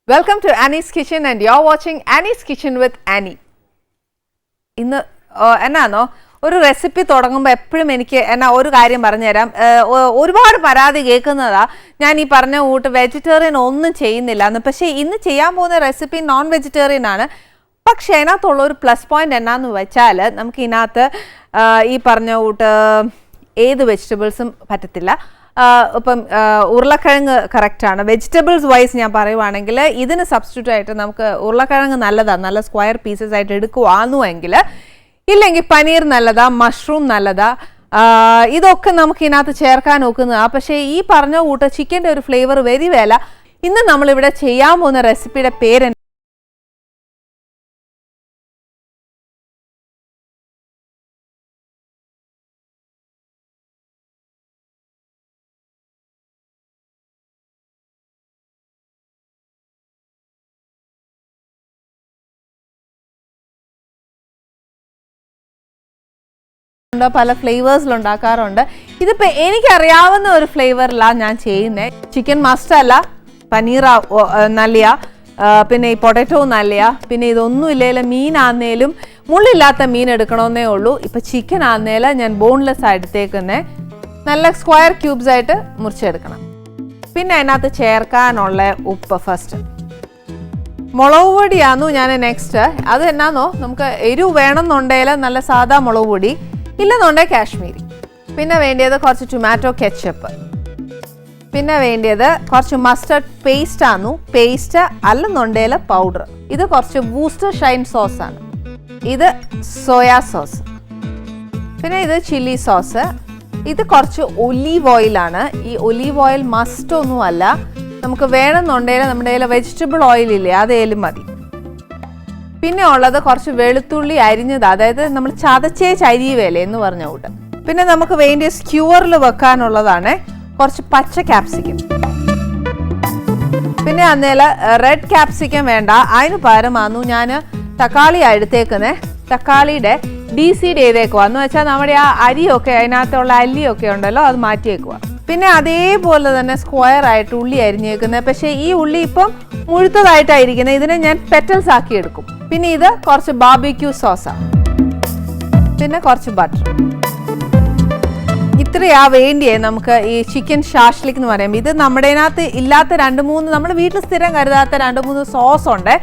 Welcome to Annie's Kitchen and you're watching Annie's Kitchen with Annie. ഇന്ന് എന്നാന്നോ ഒരു recipe തുടങ്ങുമ്പോൾ എപ്പോഴും എനിക്ക് എന്നാ ഒരു കാര്യം പറഞ്ഞുതരാം. ഒരുപാട് പരാതി കേൾക്കുന്നതാ ഞാൻ ഈ പറഞ്ഞ കൂട്ട് വെജിറ്റേറിയൻ ഒന്നും ചെയ്യുന്നില്ല എന്ന്. പക്ഷേ ഇന്ന് ചെയ്യാൻ പോകുന്ന റെസിപ്പി നോൺ വെജിറ്റേറിയൻ ആണ്. പക്ഷേ അതിനകത്തുള്ള ഒരു പ്ലസ് പോയിന്റ് എന്നാന്ന് വെച്ചാൽ നമുക്ക് ഇതിനകത്ത് ഈ പറഞ്ഞ കൂട്ട് ഏത് വെജിറ്റബിൾസും പറ്റത്തില്ല. ഇപ്പം ഉരുളക്കിഴങ്ങ് കറക്റ്റാണ്. വെജിറ്റബിൾസ് വൈസ് ഞാൻ പറയുവാണെങ്കിൽ ഇതിന് സബ്സ്റ്റിറ്റ്യൂട്ട് ആയിട്ട് നമുക്ക് ഉരുളക്കിഴങ്ങ് നല്ലതാണ്, നല്ല സ്ക്വയർ പീസസ് ആയിട്ട് എടുക്കുവാന്നുവെങ്കിൽ, ഇല്ലെങ്കിൽ പനീർ നല്ലതാ, മഷ്റൂം നല്ലതാ, ഇതൊക്കെ നമുക്ക് ഇതിനകത്ത് ചേർക്കാൻ നോക്കുന്നതാണ്. പക്ഷേ ഈ പറഞ്ഞ കൂട്ട് ചിക്കൻ്റെ ഒരു ഫ്ലേവർ വെരി വേല. ഇന്ന് നമ്മളിവിടെ ചെയ്യാൻ പോകുന്ന റെസിപ്പിയുടെ പേര് പല ഫ്ലേവേഴ്സിൽ ഉണ്ടാക്കാറുണ്ട്. ഇതിപ്പോൾ എനിക്കറിയാവുന്ന ഒരു ഫ്ലേവറിലാണ് ഞാൻ ചെയ്യുന്നത്. ചിക്കൻ മസ്റ്റല്ല, പനീർ നല്ലയാ, പിന്നെ ഈ പൊട്ടറ്റോ നല്ലയാ, പിന്നെ ഇതൊന്നും ഇല്ലെങ്കിലും മീനാന്നേലും മുള്ളില്ലാത്ത മീൻ എടുക്കണമെന്നേ ഉള്ളൂ. ഇപ്പം ചിക്കൻ ആന്നേലും ഞാൻ ബോൺലെസ് എടുത്തേക്കുന്നേ, നല്ല സ്ക്വയർ ക്യൂബ്സ് ആയിട്ട് മുറിച്ചെടുക്കണം. പിന്നെ അതിനകത്ത് ചേർക്കാനുള്ള ഉപ്പ് ഫസ്റ്റ് മുളക് പൊടിയാന്നു ഞാൻ നെക്സ്റ്റ്. അത് എന്നാന്നോ നമുക്ക് എരിവ് വേണമെന്നുണ്ടെങ്കിൽ നല്ല സാധാ മുളക് പൊടി, ഇല്ലെന്നുണ്ടെങ്കിൽ കാശ്മീരി. പിന്നെ വേണ്ടിയത് കുറച്ച് ടൊമാറ്റോ കെച്ചപ്പ്, പിന്നെ വേണ്ടിയത് കുറച്ച് മസ്റ്റർഡ് പേസ്റ്റ് ആന്നു, പേസ്റ്റ് അല്ലെന്നുണ്ടെങ്കിൽ പൗഡർ. ഇത് കുറച്ച് ബൂസ്റ്റർ ഷൈൻ സോസാണ്, ഇത് സോയാ സോസ്, പിന്നെ ഇത് ചില്ലി സോസ്, ഇത് കുറച്ച് ഒലീവ് ഓയിലാണ്. ഈ ഒലീവ് ഓയിൽ മസ്റ്റ് ഒന്നുമല്ല, നമുക്ക് വേണമെന്നുണ്ടെങ്കിൽ നമ്മുടെ കയ്യിൽ വെജിറ്റബിൾ ഓയിലില്ലേ അതേലും മതി. പിന്നെ ഉള്ളത് കുറച്ച് വെളുത്തുള്ളി അരിഞ്ഞത്, അതായത് നമ്മൾ ചതച്ചേരിയുവേലേ എന്ന് പറഞ്ഞ കൂട്ട്. പിന്നെ നമുക്ക് വേണ്ടിയ സ്ക്യൂവറിൽ വെക്കാനുള്ളതാണ് കുറച്ച് പച്ച ക്യാപ്സിക്കം. പിന്നെ അന്നേരം റെഡ് ക്യാപ്സിക്കം വേണ്ട, അതിന് പകരമാന്നു ഞാൻ തക്കാളി എടുത്തേക്കുന്നത്. തക്കാളിയുടെ ഡീസീഡ് ചെയ്തേക്കുക എന്ന് വെച്ചാൽ നമ്മുടെ ആ അരിയൊക്കെ അതിനകത്തുള്ള അല്ലിയൊക്കെ ഉണ്ടല്ലോ അത് മാറ്റിയേക്കുക. പിന്നെ അതേപോലെ തന്നെ സ്ക്വയർ ആയിട്ട് ഉള്ളി അരിഞ്ഞേക്കുന്നത്. പക്ഷേ ഈ ഉള്ളി ഇപ്പം മുഴുത്തതായിട്ടായിരിക്കുന്നത്, ഇതിനെ ഞാൻ പെറ്റൽസ് ആക്കി എടുക്കും. പിന്നെ ഇത് കുറച്ച് ബാർബിക്യൂ സോസാണ്, പിന്നെ കുറച്ച് ബട്ടർ. ഇത്രയാ വേണ്ടിയേ നമുക്ക് ഈ ചിക്കൻ ഷാഷ്ലിക് എന്ന് പറയുമ്പോൾ. ഇത് നമ്മുടെ ഇതിനകത്ത് ഇല്ലാത്ത 2-3 നമ്മൾ വീട്ടിൽ സ്ഥിരം കരുതാത്ത 2-3 സോസ് ഉണ്ട്.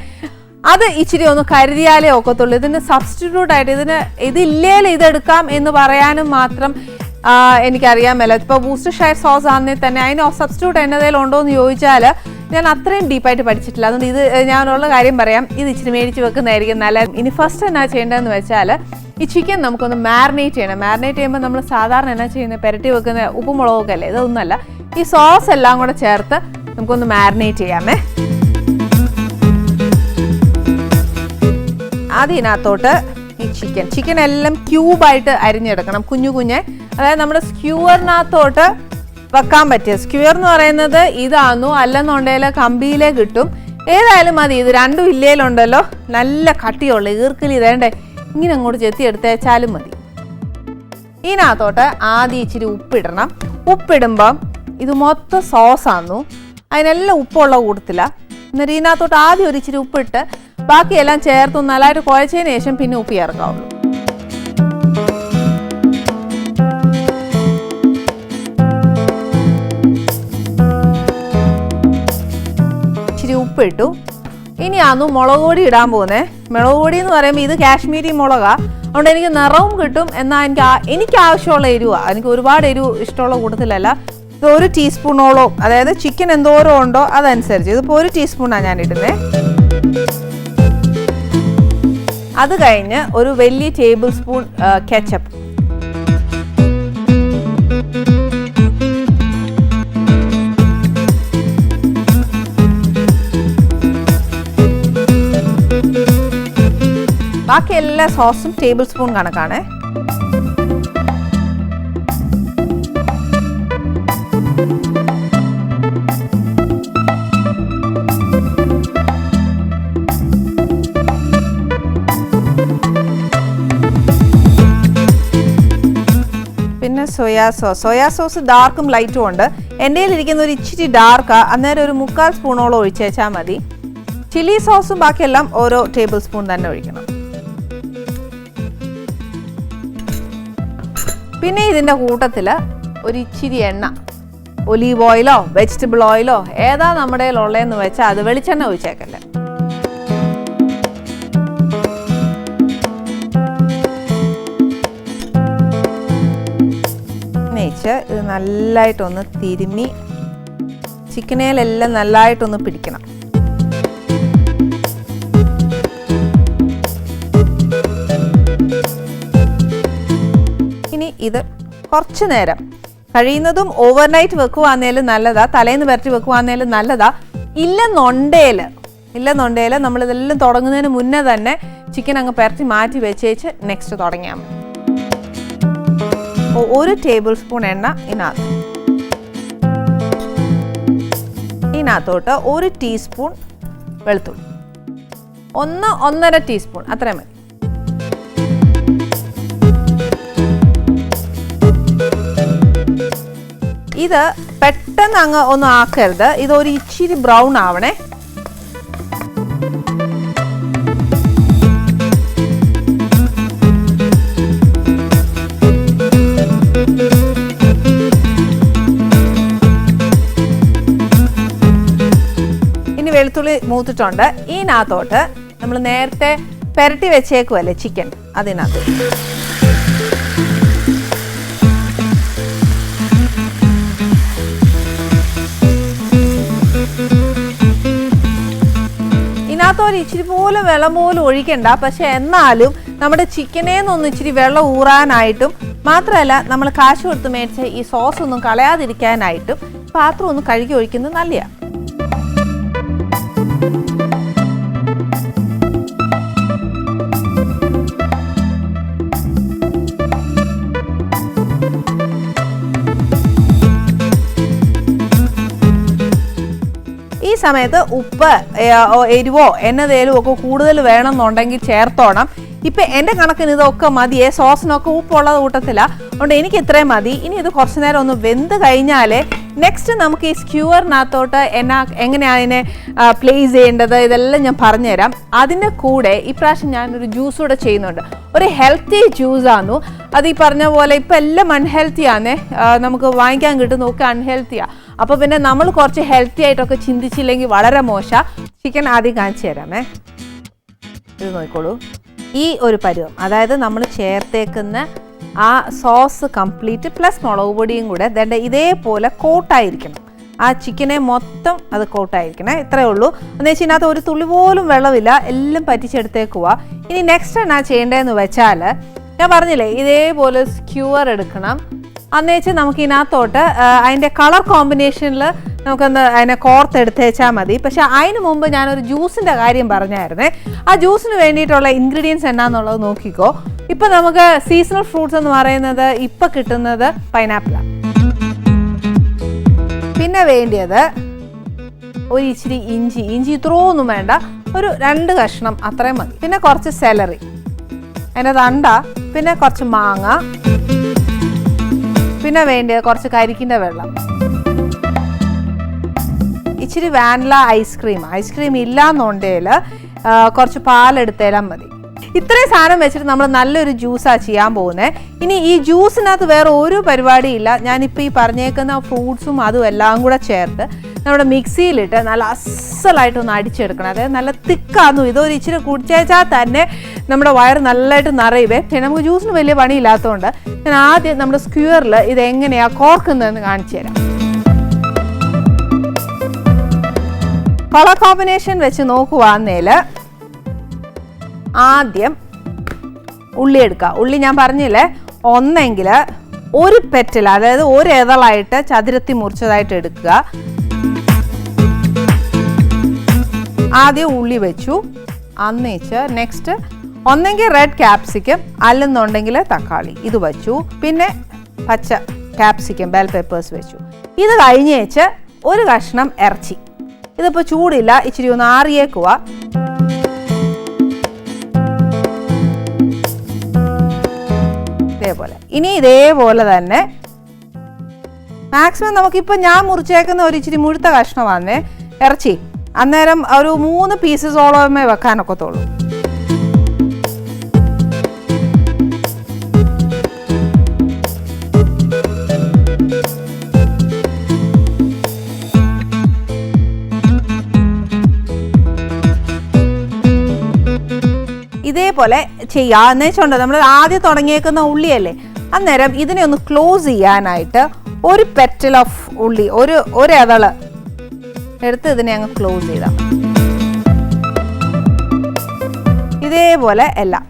അത് ഇച്ചിരി ഒന്ന് കരുതിയാലേ ഒക്കത്തുള്ളൂ. ഇതിന് സബ്സ്റ്റിറ്റ്യൂട്ട് ആയിട്ട് ഇതില്ലേലും ഇതെടുക്കാം എന്ന് പറയാനും മാത്രം എനിക്കറിയാൻ മേല. ഇപ്പോൾ ബൂസ്റ്റർ ഷൈർ സോസ് ആണെങ്കിൽ തന്നെ അതിന് സബ്സ്റ്റിറ്റ്യൂട്ട് എന്നതേലും ഉണ്ടോ എന്ന് ചോദിച്ചാൽ ഞാൻ അത്രയും ഡീപ്പായിട്ട് പഠിച്ചിട്ടില്ല. അതുകൊണ്ട് ഇത് ഞാനുള്ള കാര്യം പറയാം, ഇത് ഇച്ചിരി മേടിച്ച് വെക്കുന്നതായിരിക്കും നല്ല. ഇനി ഫസ്റ്റ് എന്നാ ചെയ്യേണ്ടതെന്ന് വെച്ചാൽ ഈ ചിക്കൻ നമുക്കൊന്ന് മാരിനേറ്റ് ചെയ്യണം. മാരിനേറ്റ് ചെയ്യുമ്പോൾ നമ്മൾ സാധാരണ എന്നാ ചെയ്യുന്നത്, പെരട്ടി വെക്കുന്ന ഉപ്പുമുളകൊക്കെ അല്ലേ, ഇതൊന്നുമല്ല. ഈ സോസ് എല്ലാം കൂടെ ചേർത്ത് നമുക്കൊന്ന് മാരിനേറ്റ് ചെയ്യാമേ. അതിനകത്തോട്ട് ഈ ചിക്കൻ എല്ലാം ക്യൂബായിട്ട് അരിഞ്ഞെടുക്കണം, കുഞ്ഞു കുഞ്ഞെ. അതായത് നമ്മുടെ സ്ക്യൂവറിനകത്തോട്ട് വെക്കാൻ പറ്റിയ, സ്ക്യൂവർ എന്ന് പറയുന്നത് ഇതാന്നു, അല്ലെന്നുണ്ടെങ്കിൽ കമ്പിയിലേ കിട്ടും, ഏതായാലും മതി. ഇത് രണ്ടും ഇല്ലേലുണ്ടല്ലോ നല്ല കട്ടിയുള്ള ഈർക്കിലി ഇതേണ്ടേ ഇങ്ങനെ അങ്ങോട്ട് ചെത്തി എടുത്തേച്ചാലും മതി. ഇതിനകത്തോട്ട് ആദ്യം ഇച്ചിരി ഉപ്പിടണം. ഉപ്പിടുമ്പം ഇത് മൊത്തം സോസാന്നു, അതിനെല്ലാം ഉപ്പുള്ള കൂട്ടത്തില്ല. എന്നിട്ട് ഇതിനകത്തോട്ട് ആദ്യം ഒരു ഇച്ചിരി ഉപ്പിട്ട് ബാക്കിയെല്ലാം ചേർത്ത് നല്ലതായിട്ട് കുഴച്ചതിന് ശേഷം പിന്നെ ഉപ്പ് ചേർക്കാവുള്ളൂ. ഇച്ചിരി ഉപ്പിട്ടു. ഇനിയാന്നു മുളക് പൊടി ഇടാൻ പോകുന്നത്. മുളക് പൊടി എന്ന് പറയുമ്പോൾ ഇത് കാശ്മീരി മുളകാ, അതുകൊണ്ട് എനിക്ക് നിറവും കിട്ടും. എന്നാൽ എനിക്ക് ആവശ്യമുള്ള എരിവാണ്. എനിക്ക് ഒരുപാട് എരിവ് ഇഷ്ടമുള്ള കൂട്ടത്തിലല്ല. ഇത് 1 ടീസ്പൂണോളം, അതായത് ചിക്കൻ എന്തോരം ഉണ്ടോ അതനുസരിച്ച്. ഇതിപ്പോൾ 1 ടീസ്പൂണാണ് ഞാൻ ഇടുന്നത്. അത് കഴിഞ്ഞ് ഒരു വലിയ ടേബിൾ സ്പൂൺ കെച്ചപ്പ്, ബാക്കി എല്ലാ സോസും ടേബിൾ സ്പൂൺ കണക്കാണ്. പിന്നെ സോയാ സോസ് ഡാർക്കും ലൈറ്റും ഉണ്ട്. എൻ്റെ കയ്യിലിരിക്കുന്ന ഒരു ഇച്ചിരി ഡാർക്കാണ്, അന്നേരം ഒരു 3/4 സ്പൂണോളം ഒഴിച്ചേച്ചാൽ മതി. ചില്ലി സോസും ബാക്കിയെല്ലാം ഓരോ ടേബിൾ സ്പൂൺ തന്നെ ഒഴിക്കണം. പിന്നെ ഇതിൻ്റെ കൂട്ടത്തിൽ ഒരു ഇച്ചിരി എണ്ണ, ഒലീവ് ഓയിലോ വെജിറ്റബിൾ ഓയിലോ ഏതാ നമ്മുടെ ഉള്ളതെന്ന് വെച്ചാൽ അത് വെളിച്ചെണ്ണ ഒഴിച്ചേക്കല്ലേ. ഇത് നല്ലതായിട്ടൊന്ന് തിരുമ്മി ചിക്കനേലെല്ലാം നല്ലതായിട്ടൊന്ന് പിടിക്കണം. ഇനി ഇത് കുറച്ച് നേരം, കഴിയുന്നതും ഓവർനൈറ്റ് വെക്കുവാന്നേലും നല്ലതാ, തലേന്ന് പുരട്ടി വെക്കുവാന്നേലും നല്ലതാ. ഇല്ലെന്നുണ്ടേൽ നമ്മളിതെല്ലാം തുടങ്ങുന്നതിന് മുന്നേ തന്നെ ചിക്കൻ അങ്ങ് പുരട്ടി മാറ്റി വെച്ചേച്ച് നെക്സ്റ്റ് തുടങ്ങിയാൽ മതി. ഒരു ടേബിൾ സ്പൂൺ എണ്ണ ഇതിനകത്തോട്ട് ഒരു ടീസ്പൂൺ വെളുത്തുള്ളി, 1-1.5 ടീസ്പൂൺ അത്രയും മതി. ഇത് പെട്ടെന്ന് അങ്ങ് ഒന്നും ആക്കരുത്, ഇതൊരു ഇച്ചിരി ബ്രൗൺ ആവണേ. വെളുത്തുള്ളി മൂത്തിട്ടുണ്ട്. ഇതിനകത്തോട്ട് നമ്മൾ നേരത്തെ പുരട്ടി വെച്ചേക്കുമല്ലേ ചിക്കൻ, അതിനകത്ത് ഇതിനകത്തൊരു ഇച്ചിരി പോലും വെള്ളം പോലും ഒഴിക്കണ്ട. പക്ഷെ എന്നാലും നമ്മുടെ ചിക്കനേന്നൊന്ന് ഇച്ചിരി വെള്ളം ഊറാനായിട്ടും മാത്രമല്ല നമ്മൾ കാശ് കൊടുത്ത് മേടിച്ച ഈ സോസ് ഒന്നും കളയാതിരിക്കാനായിട്ടും പാത്രം ഒന്ന് കഴുകി ഒഴിക്കുന്നത് നല്ലതാണ്. ഈ സമയത്ത് ഉപ്പ്, എരിവോ എന്നതേലും ഒക്കെ കൂടുതൽ വേണമെന്നുണ്ടെങ്കിൽ ചേർത്തോണം. ഇപ്പം എൻ്റെ കണക്കിന് ഇതൊക്കെ മതിയേ, സോസിനൊക്കെ ഉപ്പുള്ളത് കൂട്ടത്തിലാണ്, അതുകൊണ്ട് എനിക്ക് ഇത്രയും മതി. ഇനി ഇത് കുറച്ച് നേരം ഒന്ന് വെന്ത് കഴിഞ്ഞാൽ നെക്സ്റ്റ് നമുക്ക് ഈ സ്ക്യൂവറിനകത്തോട്ട് എങ്ങനെയാണ് അതിനെ പ്ലേസ് ചെയ്യേണ്ടത് ഇതെല്ലാം ഞാൻ പറഞ്ഞുതരാം. അതിൻ്റെ കൂടെ ഇപ്രാവശ്യം ഞാനൊരു ജ്യൂസ് കൂടെ ചെയ്യുന്നുണ്ട്. ഒരു ഹെൽത്തി ജ്യൂസാന്നു. അത് ഈ പറഞ്ഞ പോലെ ഇപ്പം എല്ലാം അൺഹെൽത്തിയാന്നേ, നമുക്ക് വാങ്ങിക്കാൻ കിട്ടുന്നതൊക്കെ അൺഹെൽത്തിയാണ്. അപ്പോൾ പിന്നെ നമ്മൾ കുറച്ച് ഹെൽത്തി ആയിട്ടൊക്കെ ചിന്തിച്ചില്ലെങ്കിൽ വളരെ മോശം. ചിക്കൻ ആദ്യം കാണിച്ചു തരാമേ. ഇത് നോക്കിക്കോളൂ, ഈ ഒരു പരുവം, അതായത് നമ്മൾ ചേർത്തേക്കുന്ന ആ സോസ് കംപ്ലീറ്റ് പ്ലസ് മുളക് പൊടിയും കൂടെ ദണ്ട ഇതേപോലെ കോട്ടായിരിക്കണം. ആ ചിക്കനെ മൊത്തം അത് കോട്ടായിരിക്കണേ. ഇത്രയേ ഉള്ളൂ. എന്ന് വെച്ചാൽ ഇതിനകത്ത് ഒരു തുള്ളി പോലും വെള്ളമില്ല, എല്ലാം പറ്റിച്ചെടുത്തേക്കുക. ഇനി നെക്സ്റ്റ് എന്നാ ചെയ്യേണ്ടതെന്ന് വെച്ചാൽ ഞാൻ പറഞ്ഞില്ലേ ഇതേപോലെ സ്ക്യൂവർ എടുക്കണം. അന്ന് വെച്ചാൽ നമുക്ക് ഇതിനകത്തോട്ട് അതിൻ്റെ കളർ കോമ്പിനേഷനിൽ നമുക്കൊന്ന് അതിനെ കോർത്തെടുത്തേച്ചാൽ മതി. പക്ഷെ അതിന് മുമ്പ് ഞാനൊരു ജ്യൂസിൻ്റെ കാര്യം പറഞ്ഞായിരുന്നേ. ആ ജ്യൂസിന് വേണ്ടിയിട്ടുള്ള ഇൻഗ്രീഡിയൻസ് എന്നാന്നുള്ളത് നോക്കിക്കോ. ഇപ്പം നമുക്ക് സീസണൽ ഫ്രൂട്ട്സ് എന്ന് പറയുന്നത് ഇപ്പം കിട്ടുന്നത് പൈനാപ്പിളാണ്. പിന്നെ വേണ്ടിയത് ഒരു ഇച്ചിരി ഇഞ്ചി ഇത്രയൊന്നും വേണ്ട, ഒരു 2 കഷ്ണം അത്രയും മതി. പിന്നെ കുറച്ച് സെലറി, അതിൻ്റെ തണ്ട, പിന്നെ കുറച്ച് മാങ്ങ, പിന്നെ വേണ്ടിയത് കുറച്ച് കരിക്കിൻ്റെ വെള്ളം, ഇച്ചിരി വാനില ഐസ്ക്രീം ഇല്ലാന്നുണ്ടെങ്കിൽ കുറച്ച് പാലെടുത്തേലാൽ മതി. ഇത്രയും സാധനം വെച്ചിട്ട് നമ്മൾ നല്ലൊരു ജ്യൂസാണ് ചെയ്യാൻ പോകുന്നത്. ഇനി ഈ ജ്യൂസിനകത്ത് വേറെ ഒരു പരിപാടിയില്ല. ഞാനിപ്പോൾ ഈ പറഞ്ഞേക്കുന്ന ഫ്രൂട്ട്സും അതും എല്ലാം കൂടെ ചേർത്ത് നമ്മുടെ മിക്സിയിലിട്ട് നല്ല അസലായിട്ടൊന്ന് അടിച്ചെടുക്കണം. അതായത് നല്ല തിക്കാന്നു. ഇതൊരു ഇച്ചിരി കുടിച്ചേച്ചാൽ തന്നെ നമ്മുടെ വയറ് നല്ലതായിട്ട് നിറയുവേ. പിന്നെ നമുക്ക് ജ്യൂസിന് വലിയ പണിയില്ലാത്തതുകൊണ്ട് ഞാൻ ആദ്യം നമ്മുടെ സ്ക്യൂവറിൽ ഇതെങ്ങനെയാണ് കോർക്കുന്നതെന്ന് കാണിച്ചു തരാം. കളർ കോമ്പിനേഷൻ വെച്ച് നോക്കുവാന്നേൽ ആദ്യം ഉള്ളി എടുക്കുക. ഉള്ളി ഞാൻ പറഞ്ഞില്ലേ, ഒന്നെങ്കിൽ ഒരു പെറ്റൽ, അതായത് ഒരു ഇതളായിട്ട് ചതുരത്തി മുറിച്ചതായിട്ട് എടുക്കുക. ആദ്യം ഉള്ളി വെച്ചു. അന്നേച്ച് നെക്സ്റ്റ് ഒന്നെങ്കിൽ റെഡ് ക്യാപ്സിക്കം അല്ലെന്നുണ്ടെങ്കിൽ തക്കാളി ഇത് വെച്ചു. പിന്നെ പച്ച ക്യാപ്സിക്കം ബെൽ പെപ്പേഴ്സ് വെച്ചു. ഇത് കഴിഞ്ഞേച്ച് ഒരു കഷ്ണം ഇറച്ചി. ഇതിപ്പോൾ ചൂടില്ല, ഇച്ചിരി ഒന്ന് ആറിയേക്കുക. ഇതേപോലെ ഇനി ഇതേപോലെ തന്നെ മാക്സിമം നമുക്കിപ്പോൾ ഞാൻ മുറിച്ചേക്കുന്ന ഒരു ഇച്ചിരി മുഴുത്ത കഷ്ണമാണേ ഇറച്ചി. അന്നേരം ഒരു 3 പീസസോളമേ വെക്കാനൊക്കത്തുള്ളൂ. ഇതേപോലെ ചെയ്യാം. എന്നുവെച്ചുകൊണ്ട് നമ്മൾ ആദ്യം തുടങ്ങിയേക്കുന്ന ഉള്ളിയല്ലേ, അന്നേരം ഇതിനെ ഒന്ന് ക്ലോസ് ചെയ്യാനായിട്ട് ഒരു പെറ്റൽ ഓഫ് ഉള്ളി, ഒരു ഇതള് എടുത്ത് ഇതിനെ അങ്ങ് ക്ലോസ് ചെയ്താൽ ഇതേപോലെ എല്ലാം.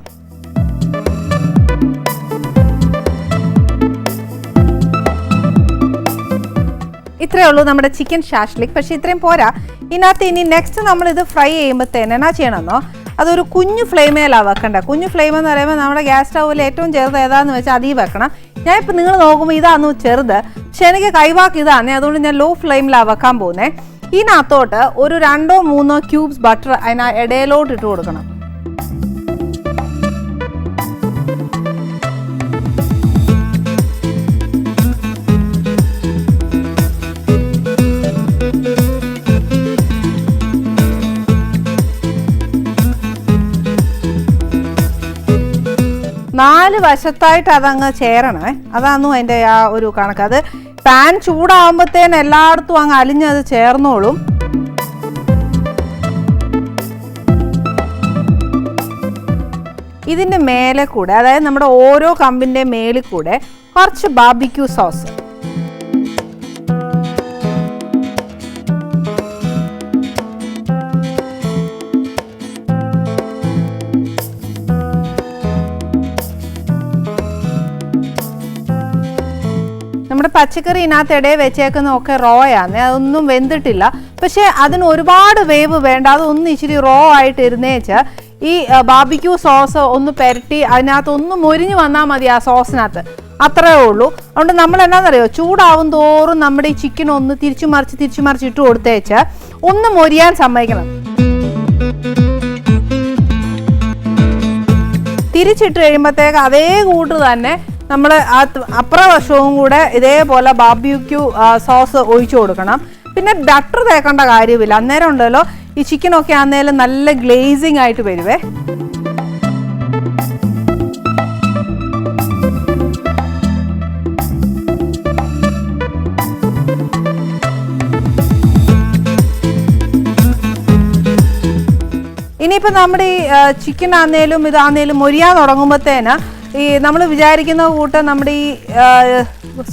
ഇത്രയേ ഉള്ളൂ നമ്മുടെ ചിക്കൻ ഷാഷ്ലിക്. പക്ഷെ ഇത്രയും പോരാ. ഇതിനകത്ത് ഇനി നെക്സ്റ്റ് നമ്മളിത് ഫ്രൈ ചെയ്യുമ്പോഴത്തേന് എന്നാ ചെയ്യണമെന്നോ, അതൊരു കുഞ്ഞു ഫ്ലെയിമേലാണ് വെക്കണ്ട. കുഞ്ഞു ഫ്ലെയിം എന്ന് പറയുമ്പോൾ നമ്മുടെ ഗ്യാസ് സ്റ്റൗവിൽ ഏറ്റവും ചെറുത് ഏതാണെന്ന് വെച്ചാൽ അതിൽ വെക്കണം. ഞാൻ ഇപ്പം നിങ്ങൾ നോക്കുമ്പോൾ ഇതാന്നു ചെറുത്, പക്ഷെ എനിക്ക് കൈവാക്ക് ഇതാണ്, അതുകൊണ്ട് ഞാൻ ലോ ഫ്ലെയിമിലാണ് വെക്കാൻ പോകുന്നത്. ഇതിനകത്തോട്ട് ഒരു 2-3 ക്യൂബ്സ് ബട്ടർ ഇടയിലോട്ട് ഇട്ട് കൊടുക്കണം. നാല് വശത്തായിട്ട് അതങ്ങ് ചേരണേ, അതാന്നു അതിൻ്റെ ആ ഒരു കണക്ക്. അത് പാൻ ചൂടാകുമ്പോഴത്തേന് എല്ലായിടത്തും അങ്ങ് അലിഞ്ഞത് ചേർന്നോളും. ഇതിൻ്റെ മേലെ കൂടെ, അതായത് നമ്മുടെ ഓരോ കമ്പിൻ്റെ മേളിൽ കൂടെ കുറച്ച് ബാർബിക്യൂ സോസ്, നമ്മുടെ പച്ചക്കറി ഇതിനകത്ത് ഇടയിൽ വെച്ചേക്കുന്നതൊക്കെ റോ ആണ്, അതൊന്നും വെന്തിട്ടില്ല. പക്ഷേ അതിന് ഒരുപാട് വേവ് വേണ്ട, അതൊന്നും ഇച്ചിരി റോ ആയിട്ട് ഇരുന്നേച്ച് ഈ ബാർബിക്യൂ സോസ് ഒന്ന് പുരട്ടി അതിനകത്ത് ഒന്ന് മൊരിഞ്ഞ് വന്നാൽ മതി ആ സോസിനകത്ത്, അത്രേ ഉള്ളൂ. അതുകൊണ്ട് നമ്മൾ എന്നാന്നറിയോ, ചൂടാവും തോറും നമ്മുടെ ഈ ചിക്കൻ ഒന്ന് തിരിച്ചു മറിച്ച് ഇട്ട് കൊടുത്തേച്ച് ഒന്ന് മൊരിയാൻ സമ്മതിക്കണം. തിരിച്ചിട്ട് കഴിയുമ്പോഴത്തേക്ക് അതേ കൂട്ട് തന്നെ നമ്മൾ അപ്പുറവശവും കൂടെ ഇതേപോലെ ബാർബിക്യൂ സോസ് ഒഴിച്ചു കൊടുക്കണം. പിന്നെ ബട്ടർ തേക്കേണ്ട കാര്യമില്ല, അന്നേരം ഉണ്ടല്ലോ ഈ ചിക്കനൊക്കെ ആന്നേലും നല്ല ഗ്ലേസിങ് ആയിട്ട് വരുവേ. ഇനിയിപ്പോൾ നമ്മുടെ ഈ ചിക്കൻ ആന്നേലും ഇതാന്നേലും മൊരിയാൻ തുടങ്ങുമ്പോഴത്തേന് ഈ നമ്മൾ വിചാരിക്കുന്ന കൂട്ട് നമ്മുടെ ഈ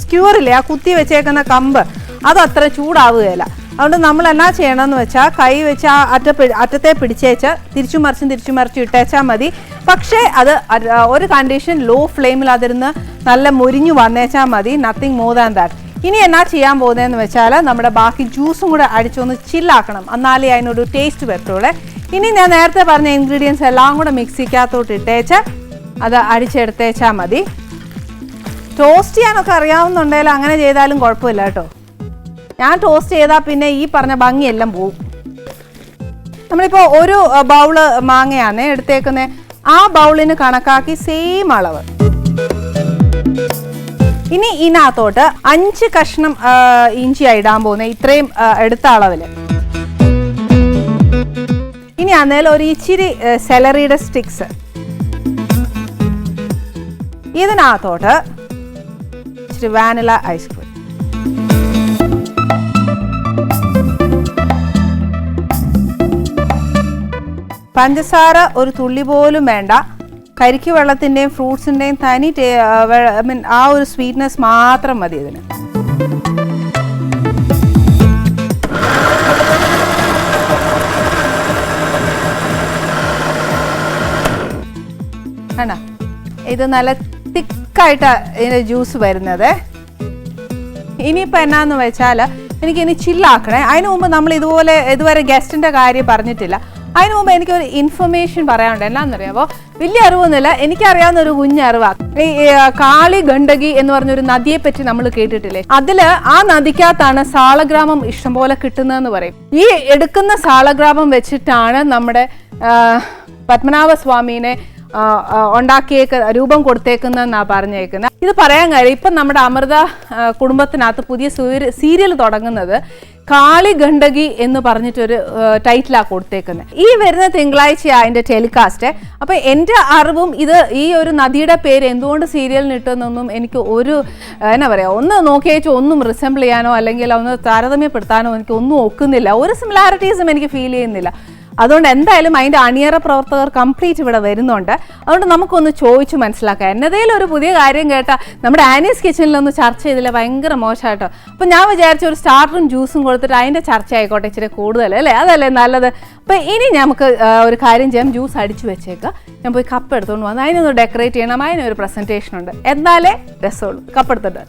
സ്ക്യൂറില്ലേ, ആ കുത്തി വെച്ചേക്കുന്ന കമ്പ് അതത്ര ചൂടാവുകയില്ല. അതുകൊണ്ട് നമ്മൾ എന്നാ ചെയ്യണമെന്ന് വെച്ചാൽ കൈ വെച്ച് ആ അറ്റത്തെ പിടിച്ചേച്ച് തിരിച്ചു മറിച്ച് ഇട്ടേച്ചാൽ മതി. പക്ഷേ അത് ഒരു കണ്ടീഷൻ, ലോ ഫ്ലെയിമിൽ അതിരുന്ന് നല്ല മുരിഞ്ഞു വന്നേച്ചാൽ മതി, നത്തിങ് മോർ ദാൻ ദാറ്റ്. ഇനി എന്നാ ചെയ്യാൻ പോകുന്നതെന്ന് വെച്ചാൽ നമ്മുടെ ബാക്കി ജ്യൂസും കൂടെ അടിച്ചൊന്ന് ചില്ലാക്കണം, എന്നാലേ അതിനൊരു ടേസ്റ്റ് വരത്തുള്ളൂ. ഇനി ഞാൻ നേരത്തെ പറഞ്ഞ ഇൻഗ്രീഡിയൻസ് എല്ലാം കൂടെ മിക്സിക്കകത്തോട്ട് ഇട്ടേച്ച് അത് അടിച്ചെടുത്തേച്ചാൽ മതി. ടോസ്റ്റ് ചെയ്യാനൊക്കെ അറിയാവുന്നുണ്ടെങ്കിൽ അങ്ങനെ ചെയ്താലും കുഴപ്പമില്ല കേട്ടോ. ഞാൻ ടോസ്റ്റ് ചെയ്താൽ പിന്നെ ഈ പറഞ്ഞ ഭംഗിയെല്ലാം പോവും. നമ്മളിപ്പോൾ ഒരു ബൗള് മാങ്ങയാണ് എടുത്തേക്കുന്നത്, ആ ബൗളിന് കണക്കാക്കി സെയിം അളവ്. ഇനി ഇതിനകത്തോട്ട് 5 കഷ്ണം ഇഞ്ചിയാണ് ഇടാൻ പോകുന്നത്, ഇത്രയും എടുത്ത അളവിൽ. ഇനി അന്നേരം ഒരു ഇച്ചിരി സെലറിയുടെ സ്റ്റിക്സ്, ഇതിനകത്തോട്ട് ഇച്ചിരി വാനില ഐസ്ക്രീം, പഞ്ചസാര ഒരു തുള്ളി പോലും വേണ്ട. കരിക്ക് വെള്ളത്തിൻ്റെയും ഫ്രൂട്ട്സിൻ്റെയും തനി ആ ഒരു സ്വീറ്റ്നെസ് മാത്രം മതി ഇതിന്. ആണോ, ഇത് നല്ല തിക്കായിട്ടാണ് ഇതിൻ്റെ ജ്യൂസ് വരുന്നത്. ഇനിയിപ്പോൾ എന്നാന്ന് വെച്ചാൽ എനിക്കിനി ചില്ലാക്കണേ. അതിന് മുമ്പ് നമ്മൾ ഇതുവരെ ഗസ്റ്റിൻ്റെ കാര്യം പറഞ്ഞിട്ടില്ല. അതിന് മുമ്പ് എനിക്കൊരു ഇൻഫർമേഷൻ പറയാനുണ്ട്. എന്നാന്നറിയാമോ, വലിയ അറിവൊന്നുമില്ല, എനിക്കറിയാവുന്ന ഒരു കുഞ്ഞറിവാണ്. ഈ കാളി ഗണ്ഡകി എന്ന് പറഞ്ഞൊരു നദിയെ പറ്റി നമ്മൾ കേട്ടിട്ടില്ലേ? അതിൽ ആ നദിക്കകത്താണ് സാളഗ്രാമം ഇഷ്ടംപോലെ കിട്ടുന്നതെന്ന് പറയും. ഈ എടുക്കുന്ന സാളഗ്രാമം വെച്ചിട്ടാണ് നമ്മുടെ പത്മനാഭസ്വാമീനെ രൂപം കൊടുത്തേക്കുന്നതെന്നാണ് പറഞ്ഞേക്കുന്നത്. ഇത് പറയാൻ കാര്യം ഇപ്പം നമ്മുടെ അമൃത കുടുംബത്തിനകത്ത് പുതിയ സീരിയൽ തുടങ്ങുന്നത് കാളി ഗണ്ഡകി എന്ന് പറഞ്ഞിട്ടൊരു ടൈറ്റിലാണ് കൊടുത്തേക്കുന്നത്. ഈ വരുന്ന തിങ്കളാഴ്ചയാണ് അതിൻ്റെ ടെലികാസ്റ്റ്. അപ്പോൾ എൻ്റെ അറിവും ഇത് ഈ ഒരു നദിയുടെ പേര് എന്തുകൊണ്ട് സീരിയലിന് ഇട്ടെന്നൊന്നും എനിക്ക് ഒരു എന്നാ പറയുക ഒന്ന് നോക്കിയേച്ച് ഒന്നും റിസംബിൾ ചെയ്യാനോ അല്ലെങ്കിൽ ഒന്ന് താരതമ്യപ്പെടുത്താനോ എനിക്ക് ഒന്നും ഒക്കുന്നില്ല. ഒരു സിമിലാരിറ്റീസും എനിക്ക് ഫീൽ ചെയ്യുന്നില്ല. അതുകൊണ്ട് എന്തായാലും അതിൻ്റെ അണിയറ പ്രവർത്തകർ കംപ്ലീറ്റ് ഇവിടെ വരുന്നുണ്ട്. അതുകൊണ്ട് നമുക്കൊന്ന് ചോദിച്ചു മനസ്സിലാക്കാം. എന്നതേലും ഒരു പുതിയ കാര്യം കേട്ടാൽ നമ്മുടെ ആനീസ് കിച്ചണിലൊന്ന് ചർച്ച ചെയ്തില്ല, ഭയങ്കര മോശമായിട്ടോ. അപ്പം ഞാൻ വിചാരിച്ച ഒരു സ്റ്റാർട്ടറും ജ്യൂസും കൊടുത്തിട്ട് അതിൻ്റെ ചർച്ച ആയിക്കോട്ടെ ഇച്ചിരി കൂടുതൽ അല്ലേ, അതല്ലേ നല്ലത്. അപ്പം ഇനി നമുക്ക് ഒരു കാര്യം ചെയ്യാം, ജ്യൂസ് അടിച്ചു വെച്ചേക്കുക. ഞാൻ പോയി കപ്പ് എടുത്തുകൊണ്ട് വന്ന് അതിനൊന്ന് ഡെക്കറേറ്റ് ചെയ്യണം, അതിനൊരു പ്രസൻറ്റേഷൻ ഉണ്ട്, എന്നാലേ രസമുള്ളൂ. കപ്പ് എടുത്തിട്ട്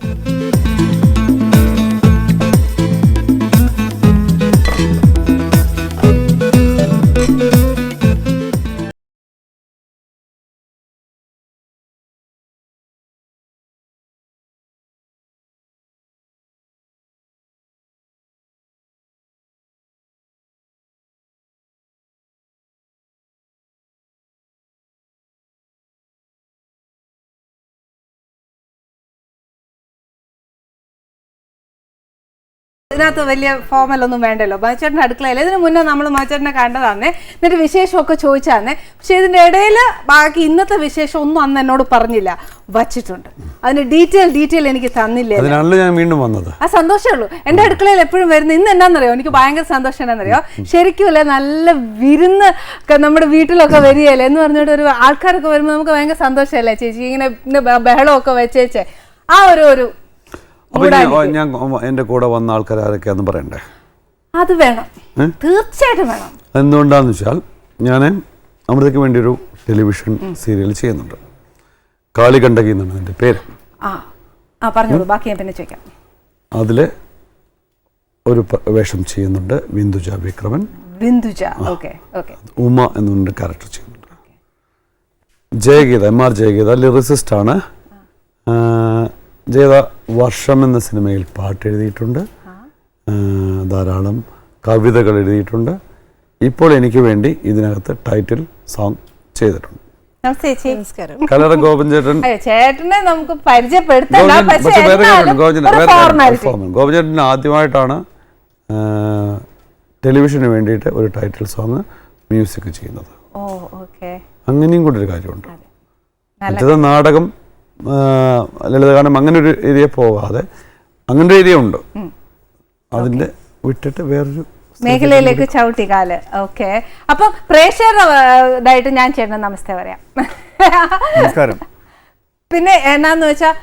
ഇതിനകത്ത് വലിയ ഫോമലൊന്നും വേണ്ടല്ലോ. മച്ചേട്ടൻ്റെ അടുക്കളയിൽ ഇതിന് മുന്നേ നമ്മൾ മച്ചേട്ടനെ കണ്ടതാന്നേ, എന്നിട്ട് വിശേഷമൊക്കെ ചോദിച്ചാന്നേ. പക്ഷെ ഇതിൻ്റെ ഇടയിൽ ബാക്കി ഇന്നത്തെ വിശേഷം ഒന്നും അന്ന് എന്നോട് പറഞ്ഞില്ല, വച്ചിട്ടുണ്ട്. അതിന് ഡീറ്റെയിൽ എനിക്ക് തന്നില്ലേ. ഞാൻ വീണ്ടും വന്നത് ആ സന്തോഷമേ ഉള്ളൂ. എൻ്റെ അടുക്കളയിൽ എപ്പോഴും വരുന്നത് ഇന്ന് എന്നാന്നറിയോ, എനിക്ക് ഭയങ്കര സന്തോഷം എന്നാന്നറിയോ, ശരിക്കും അല്ലേ നല്ല വിരുന്ന് നമ്മുടെ വീട്ടിലൊക്കെ വരികയല്ലേ എന്ന് പറഞ്ഞിട്ട് ഒരു ആൾക്കാരൊക്കെ വരുമ്പോൾ നമുക്ക് ഭയങ്കര സന്തോഷമല്ലേ ചേച്ചി, ഇങ്ങനെ ബഹളമൊക്കെ വെച്ചേച്ചേ. ആ ഒരു ഞാൻ എന്റെ കൂടെ വന്ന ആൾക്കാർ ആരൊക്കെയാന്ന് പറയണ്ടേ? അത് വേണം, തീർച്ചയായിട്ടും വേണം. എന്തുകൊണ്ടാന്ന് വെച്ചാൽ ഞാൻ അമൃതയ്ക്ക് വേണ്ടി ഒരു ടെലിവിഷൻ സീരിയൽ ചെയ്യുന്നുണ്ട്. കാളി ഗണ്ഡകി എന്നാണ് അതിന്റെ പേര്. പറഞ്ഞോളൂ, ബാക്കി ഞാൻ പിന്നെ ചോദിക്കാം. അതില് ഒരു വേഷം ചെയ്യുന്നുണ്ട് വിന്ദുജ വിക്രമൻ. ഉമ എന്നൊരു ക്യാരക്ടർ ചെയ്യുന്നുണ്ട്. ജയഗീത, MR ജയഗീത ലിറിസിസ്റ്റ് ആണ്. ജയത വർഷം എന്ന സിനിമയിൽ പാട്ട് എഴുതിയിട്ടുണ്ട്, ധാരാളം കവിതകൾ എഴുതിയിട്ടുണ്ട്. ഇപ്പോൾ എനിക്ക് വേണ്ടി ഇതിനകത്ത് ടൈറ്റിൽ സോങ് ചെയ്തിട്ടുണ്ട്. കലറ ഗോപൻ ചേട്ടൻ നമുക്ക് പരിചയപ്പെടുത്താം. ഗോപൻ ചേട്ടൻ ആദ്യമായിട്ടാണ് ടെലിവിഷന് വേണ്ടിയിട്ട് ഒരു ടൈറ്റിൽ സോങ് മ്യൂസിക് ചെയ്യുന്നത്. അങ്ങനെയും കൂടെ ഒരു കാര്യമുണ്ട്. മറ്റേത് നാടകം, ലളിതഗാനം അങ്ങനെ ഒരു ഏരിയ പോകാതെ അങ്ങനെ ഒരു ഏരിയ ഉണ്ട്, അതിന്റെ വിട്ടിട്ട് വേറൊരു മേഖലയിലേക്ക് ചവിട്ടിക്കാല്. ഓക്കെ, അപ്പൊ പ്രേക്ഷകരായിട്ട് ഞാൻ ചേട്ടന് നമസ്തേ പറയാം. നമസ്കാരം. പിന്നെ എന്നാന്ന് വെച്ചാൽ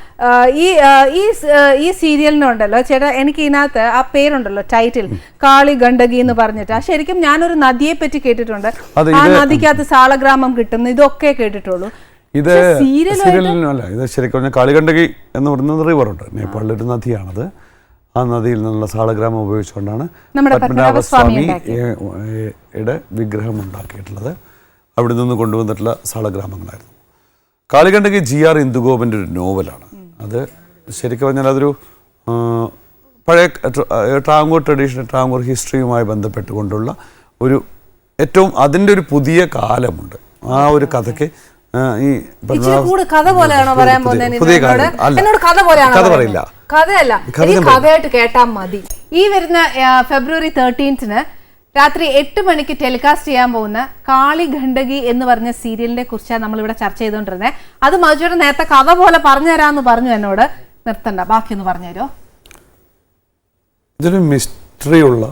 ഈ സീരിയലിനുണ്ടല്ലോ ചേട്ടാ, എനിക്ക് ഇതിനകത്ത് ആ പേരുണ്ടല്ലോ ടൈറ്റിൽ കാളി ഗണ്ഡകി എന്ന് പറഞ്ഞിട്ട്, ശരിക്കും ഞാനൊരു നദിയെ പറ്റി കേട്ടിട്ടുണ്ട്. ആ നദിക്കകത്ത് സാളഗ്രാമം കിട്ടുന്നു, ഇതൊക്കെ കേട്ടിട്ടുള്ളൂ. ഇത് സീരിയലിനല്ല, ഇത് ശരിക്കും പറഞ്ഞാൽ കാളിഗണ്ഡകി എന്ന് പറയുന്നത് റിവറുണ്ട്, നേപ്പാളിലൊരു നദിയാണത്. ആ നദിയിൽ നിന്നുള്ള സാളഗ്രാമം ഉപയോഗിച്ചുകൊണ്ടാണ് പത്മനാഭസ്വാമിയുടെ വിഗ്രഹം ഉണ്ടാക്കിയിട്ടുള്ളത്. അവിടെ നിന്ന് കൊണ്ടുവന്നിട്ടുള്ള സാളഗ്രാമങ്ങളായിരുന്നു. കാളിഗണ്ഡകി GR ഇന്ദുഗോപൻ്റെ ഒരു നോവലാണ്. അത് ശരിക്കും പറഞ്ഞാൽ അതൊരു പഴയ ട്രാവൻകൂർ ട്രഡീഷൻ, ട്രാവൻകൂർ ഹിസ്റ്ററിയുമായി ബന്ധപ്പെട്ടുകൊണ്ടുള്ള ഒരു ഏറ്റവും അതിൻ്റെ ഒരു പുതിയ കാലമുണ്ട്. ആ ഒരു കഥയ്ക്ക് കഥയായിട്ട് കേട്ടാ മതി. ഈ വരുന്ന ഫെബ്രുവരി 13 രാത്രി 8 മണിക്ക് ടെലികാസ്റ്റ് ചെയ്യാൻ പോകുന്ന കാളി ഗണ്ഡകി എന്ന് പറഞ്ഞ സീരിയലിനെ കുറിച്ചാണ് നമ്മളിവിടെ ചർച്ച ചെയ്തുകൊണ്ടിരുന്നത്. അത് മജുവേട്ടൻ നേരത്തെ കഥ പോലെ പറഞ്ഞു തരാമെന്ന് പറഞ്ഞു എന്നോട്. നിർത്തണ്ട, ബാക്കിയൊന്ന് പറഞ്ഞു തരുമോ? ഇതൊരു മിസ്റ്ററി ഉള്ള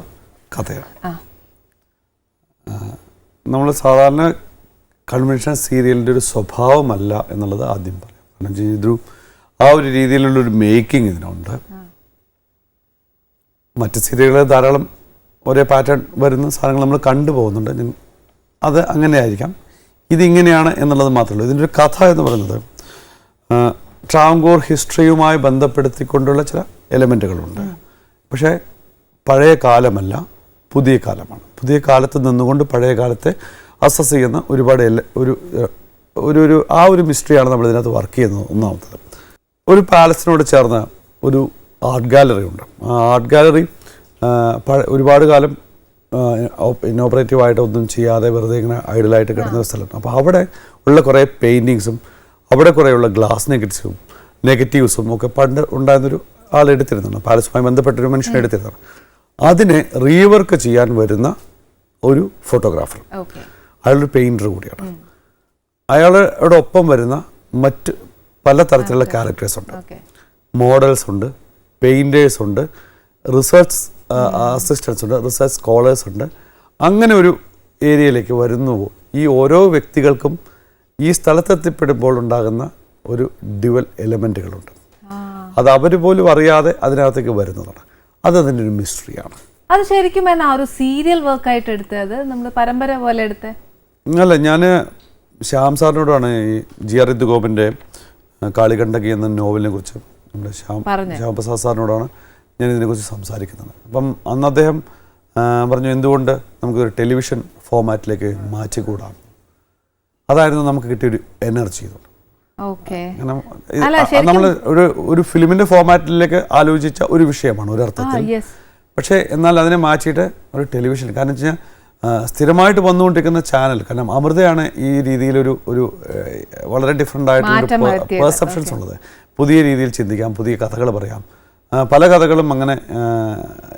കഥയാണ്. നമ്മൾ സാധാരണ കൺവെൻഷണൽ സീരിയലിൻ്റെ ഒരു സ്വഭാവമല്ല എന്നുള്ളത് ആദ്യം പറയാം. കാരണം ഇതൊരു ആ ഒരു രീതിയിലുള്ളൊരു മേക്കിംഗ് ഇതിനുണ്ട്. മറ്റ് സീരിയലുകൾ ധാരാളം ഒരേ പാറ്റേൺ വരുന്ന സാധനങ്ങൾ നമ്മൾ കണ്ടുപോകുന്നുണ്ട്. അത് അങ്ങനെ ആയിരിക്കാം, ഇതിങ്ങനെയാണ് എന്നുള്ളത് മാത്രമേ ഉള്ളൂ. ഇതിൻ്റെ ഒരു കഥ എന്ന് പറയുന്നത് ട്രാവൻകൂർ ഹിസ്റ്ററിയുമായി ബന്ധപ്പെടുത്തിക്കൊണ്ടുള്ള ചില എലമെൻറ്റുകളുണ്ട്. പക്ഷേ പഴയ കാലമല്ല, പുതിയ കാലമാണ്. പുതിയ കാലത്ത് നിന്നുകൊണ്ട് പഴയ കാലത്തെ അസസ് ചെയ്യുന്ന ഒരുപാട് ഒരു ആ ഒരു മിസ്റ്ററിയാണ് നമ്മൾ ഇതിനകത്ത് വർക്ക് ചെയ്യുന്നത്. ഒന്നാമത്തത്, ഒരു പാലസിനോട് ചേർന്ന ഒരു ആർട്ട് ഗാലറി ഉണ്ട്. ആ ആർട്ട് ഗാലറി ഒരുപാട് കാലം ഇന്നോപ്പറേറ്റീവായിട്ട് ഒന്നും ചെയ്യാതെ വെറുതെ ഇങ്ങനെ ഐഡലായിട്ട് കിടന്ന ഒരു സ്ഥലമാണ്. അപ്പോൾ അവിടെ ഉള്ള കുറേ പെയിൻറ്റിങ്സും അവിടെ കുറേയുള്ള ഗ്ലാസ് നെഗറ്റ്സും നെഗറ്റീവ്സും ഒക്കെ പണ്ട് ഉണ്ടായിരുന്നൊരു ആൾ എടുത്തിരുന്നുണ്ട്, പാലസുമായി ബന്ധപ്പെട്ടൊരു മനുഷ്യൻ എടുത്തിരുന്നതാണ്. അതിനെ റീവർക്ക് ചെയ്യാൻ വരുന്ന ഒരു ഫോട്ടോഗ്രാഫർ, അയാളൊരു പെയിൻറ്റർ കൂടിയാണ്. അയാളുടെ ഒപ്പം വരുന്ന മറ്റ് പല തരത്തിലുള്ള ക്യാരക്ടേഴ്സ് ഉണ്ട്, മോഡൽസ് ഉണ്ട്, പെയിൻറ്റേഴ്സ് ഉണ്ട്, റിസർച്ച് അസിസ്റ്റൻസ് ഉണ്ട്, റിസർച്ച് സ്കോളേഴ്സ് ഉണ്ട്. അങ്ങനെ ഒരു ഏരിയയിലേക്ക് വരുന്നുവോ ഈ ഓരോ വ്യക്തികൾക്കും ഈ സ്ഥലത്തെത്തിപ്പെടുമ്പോൾ ഉണ്ടാകുന്ന ഒരു ഡ്യുവൽ എലമെൻറ്റുകളുണ്ട്. അത് അവർ പോലും അറിയാതെ അതിനകത്തേക്ക് വരുന്നതാണ്. അതിൻ്റെ ഒരു മിസ്റ്ററിയാണ്. അത് ശരിക്കും എന്നാ ഒരു സീരിയൽ വർക്കായിട്ട് എടുത്തത്, നമ്മൾ പരമ്പര പോലെ എടുത്തേ? അല്ല, ഞാൻ ശ്യാം സാറിനോടാണ് ഈ GR ഇന്ദുഗോപിൻ്റെ കാളികണ്ഠകി എന്ന നോവലിനെ കുറിച്ച് നമ്മുടെ ശ്യാമപ്രസാദ് സാറിനോടാണ് ഞാൻ ഇതിനെക്കുറിച്ച് സംസാരിക്കുന്നത്. അപ്പം അന്ന് അദ്ദേഹം പറഞ്ഞു, എന്തുകൊണ്ട് നമുക്കൊരു ടെലിവിഷൻ ഫോമാറ്റിലേക്ക് മാറ്റിക്കൂടാം. അതായിരുന്നു നമുക്ക് കിട്ടിയൊരു എനർജി. നമ്മൾ ഒരു ഫിലിമിൻ്റെ ഫോമാറ്റിലേക്ക് ആലോചിച്ച ഒരു വിഷയമാണ് ഒരർത്ഥത്തിൽ. പക്ഷേ എന്നാൽ അതിനെ മാറ്റിയിട്ട് ഒരു ടെലിവിഷൻ, കാരണം വെച്ച് കഴിഞ്ഞാൽ സ്ഥിരമായിട്ട് വന്നുകൊണ്ടിരിക്കുന്ന ചാനൽ, കാരണം അമൃതയാണ് ഈ രീതിയിലൊരു വളരെ ഡിഫറെൻ്റ് ആയിട്ടുള്ള പെർസെപ്ഷൻസ് ഉള്ളത്. പുതിയ രീതിയിൽ ചിന്തിക്കാം, പുതിയ കഥകൾ പറയാം, പല കഥകളും അങ്ങനെ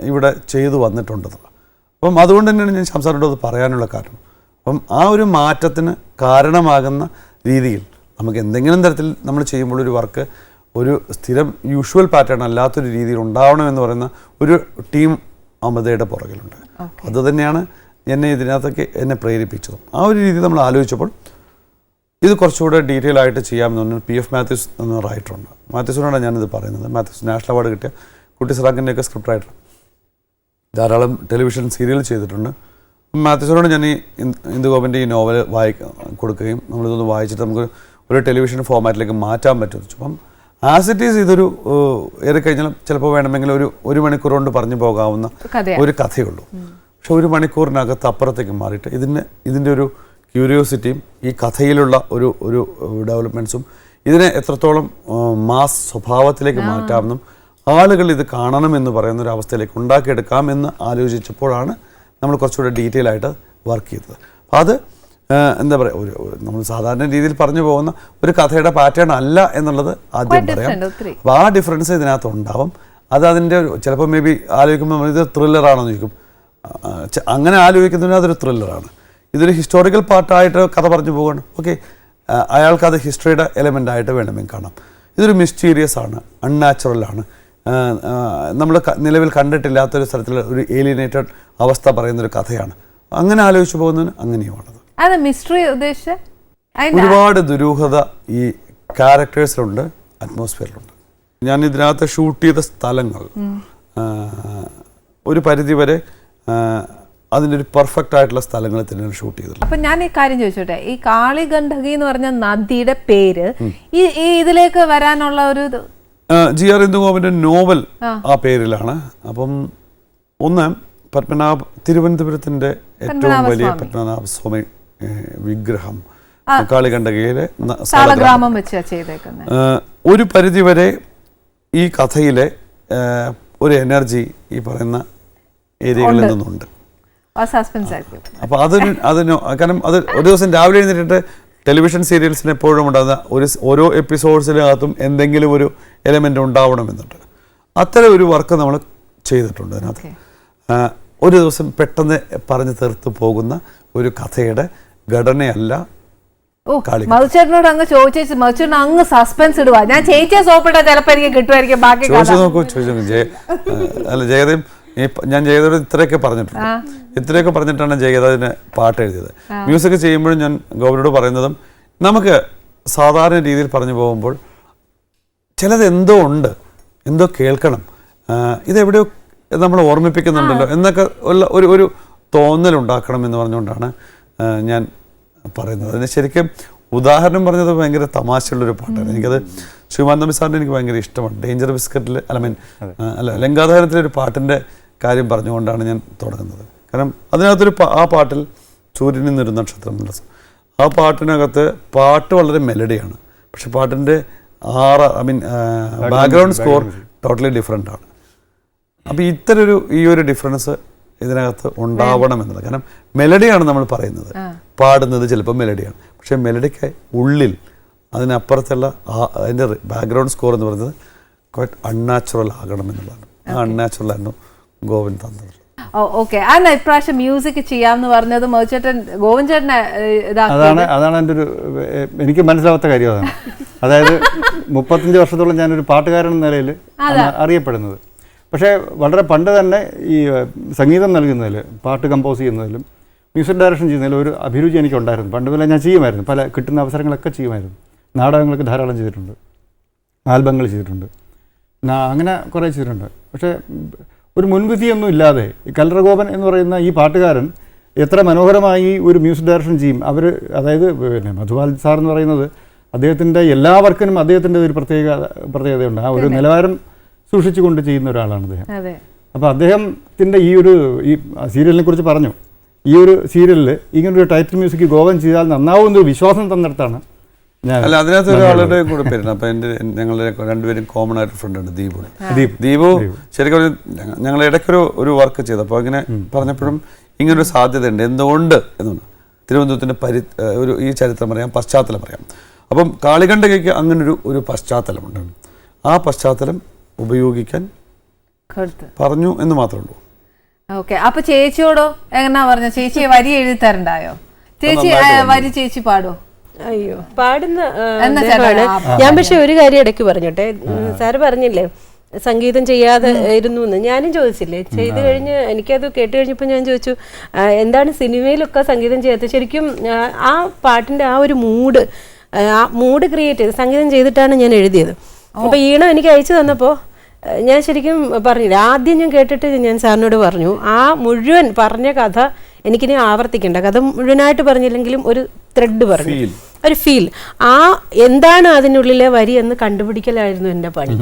ഇവിടെ ചെയ്തു വന്നിട്ടുണ്ട്. അപ്പം അതുകൊണ്ട് തന്നെയാണ് ഞാൻ സംസാരിച്ചത് അത് പറയാനുള്ള കാരണം. അപ്പം ആ ഒരു മാറ്റത്തിന് കാരണമാകുന്ന രീതിയിൽ നമുക്ക് എന്തെങ്കിലും തരത്തിൽ നമ്മൾ ചെയ്യുമ്പോൾ ഒരു വർക്ക് ഒരു സ്ഥിരം യൂഷ്വൽ പാറ്റേൺ അല്ലാത്തൊരു രീതിയിൽ ഉണ്ടാവണമെന്ന് പറയുന്ന ഒരു ടീം അമൃതയുടെ പുറകിലുണ്ട്. അതുതന്നെയാണ് എന്നെ ഇതിനകത്തേക്ക് എന്നെ പ്രേരിപ്പിച്ചതും. ആ ഒരു രീതി നമ്മൾ ആലോചിച്ചപ്പോൾ ഇത് കുറച്ചുകൂടെ ഡീറ്റെയിൽ ആയിട്ട് ചെയ്യാമെന്ന് പറഞ്ഞു. PF മാത്യൂസ് എന്ന റൈറ്ററുണ്ട്, മാത്യൂസിനോടാണ് ഞാനിത് പറയുന്നത്. മാത്യൂസ് നാഷണൽ അവാർഡ് കിട്ടിയ കുട്ടി സിറാക്കിൻ്റെയൊക്കെ സ്ക്രിപ്റ്റ് റൈറ്റർ, ധാരാളം ടെലിവിഷൻ സീരിയൽ ചെയ്തിട്ടുണ്ട്. മാത്യൂസിനോട് ഞാൻ ഈ ഇന്ദുഗോപിൻ്റെ ഈ നോവൽ കൊടുക്കുകയും നമ്മളിതൊന്ന് വായിച്ചിട്ട് നമുക്ക് ഒരു ടെലിവിഷൻ ഫോമാറ്റിലേക്ക് മാറ്റാൻ പറ്റുമെന്ന് വെച്ചു. അപ്പം ആസ് ഇറ്റ് ഈസ് ഇതൊരു ഏറിക്കഴിഞ്ഞാൽ ചിലപ്പോൾ വേണമെങ്കിൽ ഒരു മണിക്കൂർ കൊണ്ട് പറഞ്ഞു പോകാവുന്ന ഒരു കഥയുള്ളൂ. പക്ഷെ ഒരു മണിക്കൂറിനകത്ത് അപ്പുറത്തേക്ക് മാറിയിട്ട് ഇതിൻ്റെ ഒരു ക്യൂരിയോസിറ്റിയും ഈ കഥയിലുള്ള ഒരു ഡെവലപ്മെൻറ്റ്സും ഇതിനെ എത്രത്തോളം മാസ് സ്വഭാവത്തിലേക്ക് മാറ്റാമെന്നും ആളുകൾ ഇത് കാണണമെന്ന് പറയുന്ന ഒരു അവസ്ഥയിലേക്ക് ഉണ്ടാക്കിയെടുക്കാമെന്ന് ആലോചിച്ചപ്പോഴാണ് നമ്മൾ കുറച്ചുകൂടെ ഡീറ്റെയിൽ ആയിട്ട് വർക്ക് ചെയ്തത്. അപ്പോൾ അത് എന്താ പറയുക, നമ്മൾ സാധാരണ രീതിയിൽ പറഞ്ഞു പോകുന്ന ഒരു കഥയുടെ പാറ്റേൺ അല്ല എന്നുള്ളത് ആദ്യം പറയാം. അപ്പോൾ ആ ഡിഫറൻസ് ഇതിനകത്ത് ഉണ്ടാവും. അത് അതിൻ്റെ ചിലപ്പോൾ മേ ബി ആലോചിക്കുമ്പോൾ ഇത് ത്രില്ലറാണെന്ന് ചോദിക്കും. അങ്ങനെ ആലോചിക്കുന്നതിന് അതൊരു ത്രില്ലറാണ്. ഇതൊരു ഹിസ്റ്റോറിക്കൽ പാർട്ടായിട്ട് കഥ പറഞ്ഞു പോവുകയാണ്, ഓക്കെ, അയാൾക്കത് ഹിസ്റ്ററിയുടെ എലമെൻ്റ് ആയിട്ട് വേണമെങ്കിൽ കാണാം. ഇതൊരു മിസ്റ്റീരിയസ് ആണ്, അൺനാച്ചുറലാണ്, നമ്മൾ നിലവിൽ കണ്ടിട്ടില്ലാത്തൊരു സ്ഥലത്തിൽ ഒരു ഏലിയനേറ്റഡ് അവസ്ഥ പറയുന്നൊരു കഥയാണ്. അങ്ങനെ ആലോചിച്ച് പോകുന്നതിന് അങ്ങനെയുമാണത്. മിസ്റ്ററി ഉദ്ദേശിച്ച ഒരുപാട് ദുരൂഹത ഈ ക്യാരക്ടേഴ്സിലുണ്ട്, അറ്റ്മോസ്ഫിയറിലുണ്ട്. ഞാൻ ഇതിനകത്ത് ഷൂട്ട് ചെയ്ത സ്ഥലങ്ങൾ ഒരു പരിധിവരെ അതിൻ്റെ ഒരു പെർഫെക്റ്റ് ആയിട്ടുള്ള സ്ഥലങ്ങളിൽ തന്നെയാണ് ഷൂട്ട് ചെയ്തത്. അപ്പം ഞാൻ ഈ കാര്യം ചോദിച്ചോട്ടെ, ഈ കാളിഗണ്ഡകി എന്ന് പറഞ്ഞ നദിയുടെ പേര് ഈ ഇതിലേക്ക് വരാനുള്ള ഒരു GR ഇന്ദുഗോപിൻ്റെ നോവൽ ആ പേരിലാണ്. അപ്പം ഒന്ന് തിരുവനന്തപുരത്തിൻ്റെ ഏറ്റവും വലിയ പത്മനാഭ സ്വാമി വിഗ്രഹം കാളികണ്ഡകയിലെ സാളഗ്രാമം വെച്ച് ചെയ്തേക്കുന്നത്. ഒരു പരിധിവരെ ഈ കഥയിലെ ഒരു എനർജി ഈ പറയുന്ന ഏരിയകളിൽ നിന്നുണ്ട്. അപ്പോൾ അതിന് കാരണം അത് ഒരു ദിവസം രാവിലെ എഴുന്നേറ്റിട്ട് ടെലിവിഷൻ സീരിയൽസിന് എപ്പോഴും ഉണ്ടാകുന്ന ഓരോ എപ്പിസോഡ്സിനകത്തും എന്തെങ്കിലും ഒരു എലമെൻ്റ് ഉണ്ടാവണമെന്നുണ്ട്. അത്തരം ഒരു വർക്ക് നമ്മൾ ചെയ്തിട്ടുണ്ട് അതിനകത്ത്. ഒരു ദിവസം പെട്ടെന്ന് പറഞ്ഞു തീർത്ത് പോകുന്ന ഒരു കഥയുടെ ഘടനയല്ല. മധുചേട്ടനോട് അങ്ങ് ചോദിച്ചു, മധുചേട്ടൻ അങ്ങ് സസ്പെൻസ് ഇടുക. ഞാൻ ചേച്ചിയെ സോപ്പിട്ടാ ചിലപ്പോൾ എനിക്ക് കിട്ടുമായിരിക്കും. ബാക്കി അല്ല, ജയദേവ് ഞാൻ ജയദേവോട് ഇത്രയൊക്കെ പറഞ്ഞിട്ടാണ് ജയദേവിന് പാട്ട് എഴുതിയത്. മ്യൂസിക് ചെയ്യുമ്പോഴും ഞാൻ ഗോപനോട് പറയുന്നതും നമുക്ക് സാധാരണ രീതിയിൽ പറഞ്ഞു പോകുമ്പോൾ ചിലത് എന്തോ ഉണ്ട്, എന്തോ കേൾക്കണം, ഇതെവിടെയോ നമ്മൾ ഓർമ്മിപ്പിക്കുന്നുണ്ടല്ലോ എന്നൊക്കെ ഉള്ള ഒരു തോന്നലുണ്ടാക്കണം എന്ന് പറഞ്ഞുകൊണ്ടാണ് ഞാൻ പറയുന്നത്. അതിന് ശരിക്കും ഉദാഹരണം പറഞ്ഞത് ഭയങ്കര തമാശയുള്ളൊരു പാട്ടാണ്. എനിക്കത് ശ്രീമാൻ നമ്പി സാറിന് എനിക്ക് ഭയങ്കര ഇഷ്ടമാണ്. ഡേഞ്ചർ ബിസ്ക്കറ്റിൽ ലങ്കാധാരത്തിലൊരു പാട്ടിൻ്റെ കാര്യം പറഞ്ഞുകൊണ്ടാണ് ഞാൻ തുടങ്ങുന്നത്. കാരണം അതിനകത്തൊരു ആ പാട്ടിൽ സൂര്യനിൽ നിന്നൊരു നക്ഷത്രം, ആ പാട്ടിനകത്ത് പാട്ട് വളരെ മെലഡിയാണ്, പക്ഷെ പാട്ടിൻ്റെ ബാക്ക്ഗ്രൗണ്ട് സ്കോർ ടോട്ടലി ഡിഫറെൻ്റ് ആണ്. അപ്പോൾ ഈ ഒരു ഡിഫറൻസ് ഇതിനകത്ത് ഉണ്ടാവണം എന്നുള്ളത്. കാരണം മെലഡിയാണ് നമ്മൾ പറയുന്നത്, പാടുന്നത് ചിലപ്പോൾ മെലഡിയാണ്, പക്ഷെ മെലഡിക്ക് ഉള്ളിൽ അതിനപ്പുറത്തുള്ള അതിൻ്റെ ബാക്ക്ഗ്രൗണ്ട് സ്കോർ എന്ന് പറയുന്നത് ക്വൈറ്റ് അൺനാച്ചുറൽ ആകണം എന്നുള്ളതാണ്. ആ അൺനാച്ചുറൽ ആയിരുന്നു ഗോവൻ തന്നത്. ഓക്കെ, അന്ന് ഇപ്രാവശ്യം മ്യൂസിക് ചെയ്യാമെന്ന് പറഞ്ഞത് ഗോവൻ ചേട്ടനെ അതാണ് എൻ്റെ ഒരു എനിക്ക് മനസ്സിലാവാത്ത കാര്യം. അതാണ് അതായത് 35 വർഷത്തോളം ഞാനൊരു പാട്ടുകാരൻ എന്ന നിലയിൽ അറിയപ്പെടുന്നത്. പക്ഷേ വളരെ പണ്ട് തന്നെ ഈ സംഗീതം നൽകുന്നതിൽ, പാട്ട് കമ്പോസ് ചെയ്യുന്നതിലും മ്യൂസിക് ഡയറക്ഷൻ ചെയ്യുന്നതിലും ഒരു അഭിരുചി എനിക്കുണ്ടായിരുന്നു. പണ്ട് പോലെ ഞാൻ ചെയ്യുമായിരുന്നു, പല കിട്ടുന്ന അവസരങ്ങളൊക്കെ ചെയ്യുമായിരുന്നു. നാടകങ്ങളൊക്കെ ധാരാളം ചെയ്തിട്ടുണ്ട്, ആൽബങ്ങൾ ചെയ്തിട്ടുണ്ട്, അങ്ങനെ കുറേ ചെയ്തിട്ടുണ്ട്. പക്ഷേ ഒരു മുൻവിധിയൊന്നും ഇല്ലാതെ ഈ കല്ലറ ഗോപൻ എന്ന് പറയുന്ന ഈ പാട്ടുകാരൻ എത്ര മനോഹരമായി ഒരു മ്യൂസിക് ഡയറക്ഷൻ ചെയ്യും. അതായത് പിന്നെ മധുപാൽ സാർ എന്ന് പറയുന്നത് അദ്ദേഹത്തിൻ്റെ എല്ലാ വർക്കിനും അദ്ദേഹത്തിൻ്റെ ഒരു പ്രത്യേകതയുണ്ട്. ആ ഒരു നിലവാരം സൂക്ഷിച്ചുകൊണ്ട് ചെയ്യുന്ന ഒരാളാണ് അദ്ദേഹം. അപ്പോൾ അദ്ദേഹത്തിൻ്റെ ഈ സീരിയലിനെ കുറിച്ച് പറഞ്ഞു. ഈ ഒരു സീരിയലിൽ ഇങ്ങനൊരു ടൈറ്റിൽ മ്യൂസിക് ഗോവൻ ചെയ്താൽ നന്നാവുന്നൊരു വിശ്വാസം തന്നിടത്താണ് ഞാൻ. അല്ല, അതിനകത്ത് ഒരാളുടെ കൂടെ പേരുണ്ട്. അപ്പം ഞങ്ങളുടെ രണ്ടുപേരും കോമൺ ആയിട്ട് ഫ്രണ്ട് ഉണ്ട്, ദീപു. ശരിക്കും ഞങ്ങൾ ഇടയ്ക്കൊരു വർക്ക് ചെയ്തു. അപ്പോൾ ഇങ്ങനെ പറഞ്ഞപ്പോഴും ഇങ്ങനൊരു സാധ്യതയുണ്ട്, എന്തുകൊണ്ട് എന്നുണ്ട്. തിരുവനന്തപുരത്തിൻ്റെ ഈ ചരിത്രം പറയാം, പശ്ചാത്തലം പറയാം. അപ്പം കാളികണ്ഠകയ്ക്ക് അങ്ങനൊരു പശ്ചാത്തലമുണ്ട്. ആ പശ്ചാത്തലം ഉപയോഗിക്കാൻ പറഞ്ഞു എന്ന് മാത്രമേ ഉള്ളൂ. ഓക്കെ, അപ്പൊ ചേച്ചിയോടോ എങ്ങനാ പറഞ്ഞ? ചേച്ചി വരി എഴുതി തരണ്ടായോ? ചേച്ചി വരി ചേച്ചി പാടോ? അയ്യോ, പാടുന്ന ഞാൻ. പക്ഷെ ഒരു കാര്യം ഇടയ്ക്ക് പറഞ്ഞോട്ടെ, സാറ് പറഞ്ഞില്ലേ സംഗീതം ചെയ്യാതെ ഇരുന്നു എന്ന്. ഞാനും ചോദിച്ചില്ലേ, ചെയ്ത് കഴിഞ്ഞ് എനിക്കത് കേട്ട് കഴിഞ്ഞപ്പോൾ ഞാൻ ചോദിച്ചു, എന്താണ് സിനിമയിലൊക്കെ സംഗീതം ചെയ്യാത്തത്? ശരിക്കും ആ പാട്ടിൻ്റെ ആ ഒരു മൂഡ് ക്രിയേറ്റ് ചെയ്ത് സംഗീതം ചെയ്തിട്ടാണ് ഞാൻ എഴുതിയത്. അപ്പോൾ ഈണം എനിക്ക് അയച്ചു തന്നപ്പോൾ ഞാൻ ശരിക്കും പറഞ്ഞില്ല, ആദ്യം ഞാൻ കേട്ടിട്ട് ഞാൻ സാറിനോട് പറഞ്ഞു, ആ മുഴുവൻ പറഞ്ഞ കഥ എനിക്കിനി ആവർത്തിക്കേണ്ട, കഥ മുഴുവനായിട്ട് പറഞ്ഞില്ലെങ്കിലും ഒരു ത്രെഡ് പറഞ്ഞു, ഒരു ഫീൽ, ആ എന്താണ് അതിനുള്ളിലെ വരി എന്ന് കണ്ടുപിടിക്കലായിരുന്നു എൻ്റെ പണി.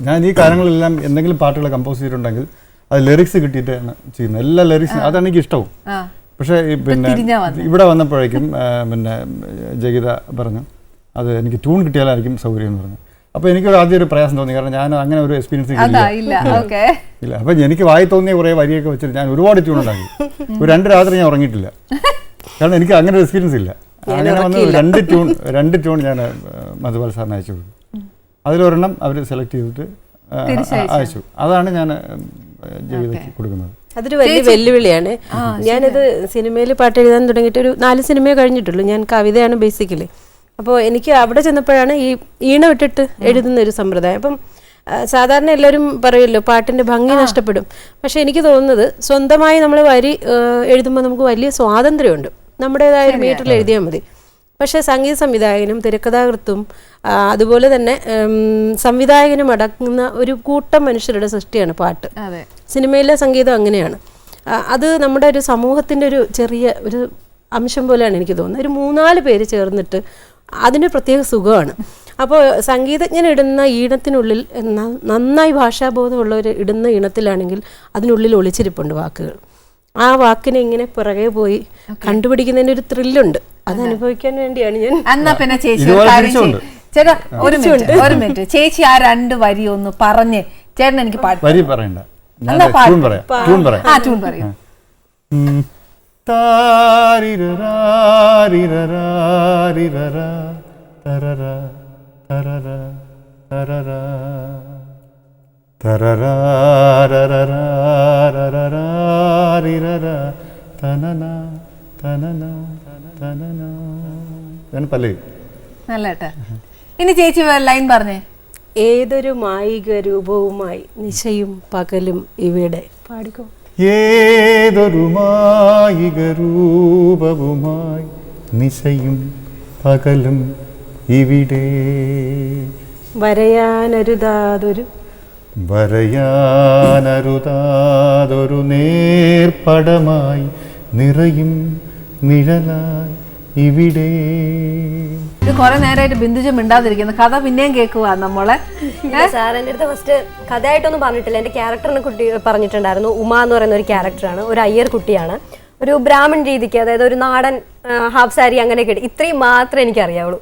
ഞാൻ ഈ കാലങ്ങളിലെല്ലാം എന്തെങ്കിലും പാട്ടുകൾ കമ്പോസ് ചെയ്തിട്ടുണ്ടെങ്കിൽ അത് ലിറിക്സ് കിട്ടിയിട്ടാണ് ചെയ്യുന്നത്. എല്ലാ ലിറിക്സും അതാണ് എനിക്ക് ഇഷ്ടവും. പക്ഷേ പിന്നെ ഇവിടെ വന്നപ്പോഴേക്കും പിന്നെ ജഗിത പറഞ്ഞു, അത് എനിക്ക് ട്യൂൺ കിട്ടിയാലായിരിക്കും സൗകര്യം എന്ന് പറഞ്ഞു. അപ്പോൾ എനിക്കൊരു ആദ്യം ഒരു പ്രയാസം തോന്നി, കാരണം ഞാൻ അങ്ങനെ ഒരു എക്സ്പീരിയൻസ് ഇല്ല. അപ്പം എനിക്ക് വായി തോന്നിയ കുറേ വരിയൊക്കെ വെച്ചിട്ട് ഞാൻ ഒരുപാട് ട്യൂൺ ഉണ്ടാക്കി. ഒരു 2 രാത്രി ഞാൻ ഉറങ്ങിയിട്ടില്ല, കാരണം എനിക്ക് അങ്ങനെ ഒരു എക്സ്പീരിയൻസ് ഇല്ല. അങ്ങനെ വന്ന് 2 ട്യൂൺ ഞാൻ മധുപാൽ സാറിന് അയച്ചു കൊടുത്തു. അതിലൊരെണ്ണം അവർ സെലക്ട് ചെയ്തിട്ട് അയച്ചു. അതാണ് ഞാൻ ജീവിതത്തിൽ കൊടുക്കുന്നത്. അതൊരു വലിയ വെല്ലുവിളിയാണ്. ഞാനിത് സിനിമയിൽ പാട്ട് എഴുതാൻ തുടങ്ങിയിട്ട് ഒരു 4 സിനിമയെ കഴിഞ്ഞിട്ടുള്ളൂ. ഞാൻ കവിതയാണ് ബേസിക്കലി. അപ്പോൾ എനിക്ക് അവിടെ ചെന്നപ്പോഴാണ് ഈ ഈണം ഇട്ടിട്ട് എഴുതുന്ന ഒരു സമ്പ്രദായം. അപ്പം സാധാരണ എല്ലാവരും പറയുമല്ലോ പാട്ടിൻ്റെ ഭംഗി നഷ്ടപ്പെടും. പക്ഷേ എനിക്ക് തോന്നുന്നത് സ്വന്തമായി നമ്മൾ വരി എഴുതുമ്പോൾ നമുക്ക് വലിയ സ്വാതന്ത്ര്യമുണ്ട്, നമ്മുടേതായ ഒരു മീറ്ററിൽ എഴുതിയാൽ മതി. പക്ഷേ സംഗീത സംവിധായകനും തിരക്കഥാകൃത്തും അതുപോലെ തന്നെ സംവിധായകനും അടങ്ങുന്ന ഒരു കൂട്ടം മനുഷ്യരുടെ സൃഷ്ടിയാണ് പാട്ട്. സിനിമയിലെ സംഗീതം അങ്ങനെയാണ്. അത് നമ്മുടെ ഒരു സമൂഹത്തിൻ്റെ ഒരു ചെറിയ ഒരു അംശം പോലെയാണ് എനിക്ക് തോന്നുന്നത്. ഒരു 3-4 പേര് ചേർന്നിട്ട് അതിന് പ്രത്യേക സുഖമാണ്. അപ്പോൾ സംഗീതജ്ഞൻ ഇടുന്ന ഈണത്തിനുള്ളിൽ നന്നായി ഭാഷാബോധമുള്ളവർ ഇടുന്ന ഈണത്തിലാണെങ്കിൽ അതിനുള്ളിൽ ഒളിച്ചിരിപ്പുണ്ട് വാക്കുകൾ. ആ വാക്കിനെ ഇങ്ങനെ പുറകെ പോയി കണ്ടുപിടിക്കുന്നതിന് ഒരു ത്രില്ലുണ്ട്. അത് അനുഭവിക്കാൻ വേണ്ടിയാണ് ഞാൻ. എന്നാ പിന്നെ ചേച്ചി ഒരു മിനിറ്റ് ചേച്ചി ആ 2 വരി ഒന്ന് പറഞ്ഞേ. ചേട്ടൻ എനിക്ക് പാട്ട് വരി പറയണ്ട, ട്യൂൺ പറയും. നല്ലട്ടാ. ഇനി ചേച്ചി ലൈൻ പറഞ്ഞേ. ഏതൊരു മായിക രൂപവുമായി നിശയും പകലും ഇവിടെ. പാടിക്കോ. ഏതൊരു മായിക രൂപവുമായി നിശയും പകലും ഇവിടെ. വരയാനരുതാതൊരു നേർപ്പടമായി നിറയും നിഴലായി ഇവിടെ. ഇത് കുറെ നേരമായിട്ട് ബിന്ദുജ മിണ്ടാതിരിക്കുന്നു. കഥ പിന്നെയും കേൾക്കുക നമ്മളെ. സാർ എൻ്റെ അടുത്ത് ഫസ്റ്റ് കഥയായിട്ടൊന്നും പറഞ്ഞിട്ടില്ല. എൻ്റെ ക്യാരക്ടറിനെ കുട്ടി പറഞ്ഞിട്ടുണ്ടായിരുന്നു. ഉമ എന്ന് പറയുന്ന ഒരു ക്യാരക്ടറാണ്, ഒരു അയ്യർ കുട്ടിയാണ്, ഒരു ബ്രാഹ്മൺ രീതിക്ക്, അതായത് ഒരു നാടൻ ഹാഫ് സാരി അങ്ങനെയൊക്കെ. ഇത്രയും മാത്രമേ എനിക്കറിയാവുള്ളൂ.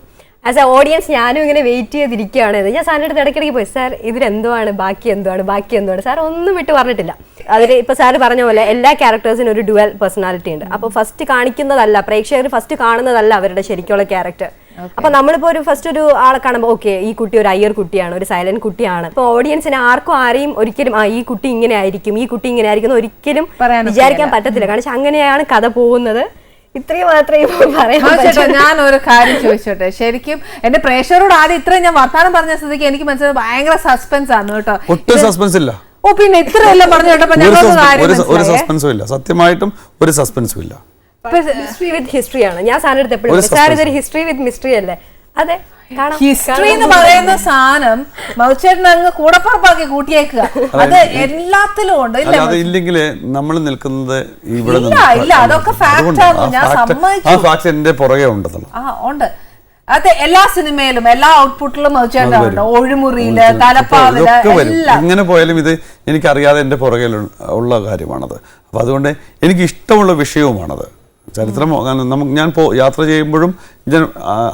ആസ് എ ഓഡിയൻസ് ഞാനും ഇങ്ങനെ വെയിറ്റ് ചെയ്തിരിക്കുകയാണ്. ഞാൻ സാറിൻ്റെ അടുത്ത് ഇടയ്ക്കിടയ്ക്ക് പോയി, സാർ ഇതിലെന്തുവാണ്, ബാക്കി എന്തുവാണ്. സാർ ഒന്നും വിട്ട് പറഞ്ഞിട്ടില്ല. അതിൽ ഇപ്പോൾ സാറ് പറഞ്ഞ പോലെ എല്ലാ ക്യാരക്ടേഴ്സിനും ഒരു ഡുവൽ പേഴ്സണാലിറ്റി ഉണ്ട്. അപ്പോൾ ഫസ്റ്റ് കാണിക്കുന്നതല്ല, പ്രേക്ഷകർ ഫസ്റ്റ് കാണുന്നതല്ല അവരുടെ ശരിക്കുള്ള ക്യാരക്ടർ. അപ്പൊ നമ്മളിപ്പോ ഒരു ഫസ്റ്റ് ഒരു ആളെ കാണുമ്പോൾ ഓക്കെ ഈ കുട്ടി ഒരു അയ്യർ കുട്ടിയാണ്, ഒരു സൈലന്റ് കുട്ടിയാണ്. ഇപ്പൊ ഓഡിയൻസിന് ആർക്കും ആരെയും ഒരിക്കലും ഈ കുട്ടി ഇങ്ങനെ ആയിരിക്കും, ഈ കുട്ടി ഇങ്ങനെ ആയിരിക്കും ഒരിക്കലും വിചാരിക്കാൻ പറ്റത്തില്ല. കാരണം അങ്ങനെയാണ് കഥ പോകുന്നത്. ഇത്രയും മാത്രമേ പറയാൻ. ഞാൻ ഒരു കാര്യം ചോദിച്ചോട്ടെ, ശരിക്കും എന്റെ പ്രേക്ഷകരോട് ആദ്യം ഇത്രയും ഞാൻ വർത്താനം പറഞ്ഞ സ്ഥിതിക്ക് എനിക്ക് മനസ്സിലായത് ഭയങ്കര സസ്പെൻസ് ആണ് കേട്ടോ. ഒട്ടും സസ്പെൻസ് ഇല്ല. ഓ പിന്നെ ഇത്രയെല്ലാം പറഞ്ഞു കേട്ടപ്പോ ഒരു സസ്പെൻസും ഇല്ല, സത്യമായിട്ടും ഒരു സസ്പെൻസും ഇല്ല. ഹിസ്റ്ററി വിത്ത് ഹിസ്റ്ററി ആണ്. ഞാൻ സാറിന്റെ അടുത്ത് എപ്പോഴും സാർ ഇതൊരു ഹിസ്റ്ററി വിത്ത് മിസ്റ്ററി അല്ലേ? അതെ, ഹിസ്റ്ററി എന്ന് പറയുന്ന സാധനം മൗച്ചേട്ടൻ അങ്ങ് കൂടപ്പുറപ്പാക്കി കൂട്ടിയേക്കുക. അത് എല്ലാത്തിലും ഉണ്ട്. ഇല്ലെങ്കിൽ നമ്മൾ നിൽക്കുന്നത് ഇവിടെ ഇല്ല, അതൊക്കെ ഫാക്ട് ആണ്. ഞാൻ സമ്മതിച്ചു. എന്റെ പുറകെ ഉണ്ടെന്നുള്ളത്. ഉണ്ട്. അത് എല്ലാ സിനിമയിലും എല്ലാ ഔട്ട്പുട്ടിലും മൗച്ചേട്ടൻ ഒഴിമുറിയില് തലപ്പാവില് ഇങ്ങനെ പോയാലും ഇത് എനിക്കറിയാതെ എന്റെ പുറകെ ഉള്ള കാര്യമാണത്. അപ്പൊ അതുകൊണ്ട് എനിക്ക് ഇഷ്ടമുള്ള വിഷയവുമാണത്. ചരിത്രം ഞാൻ യാത്ര ചെയ്യുമ്പോഴും ഞാൻ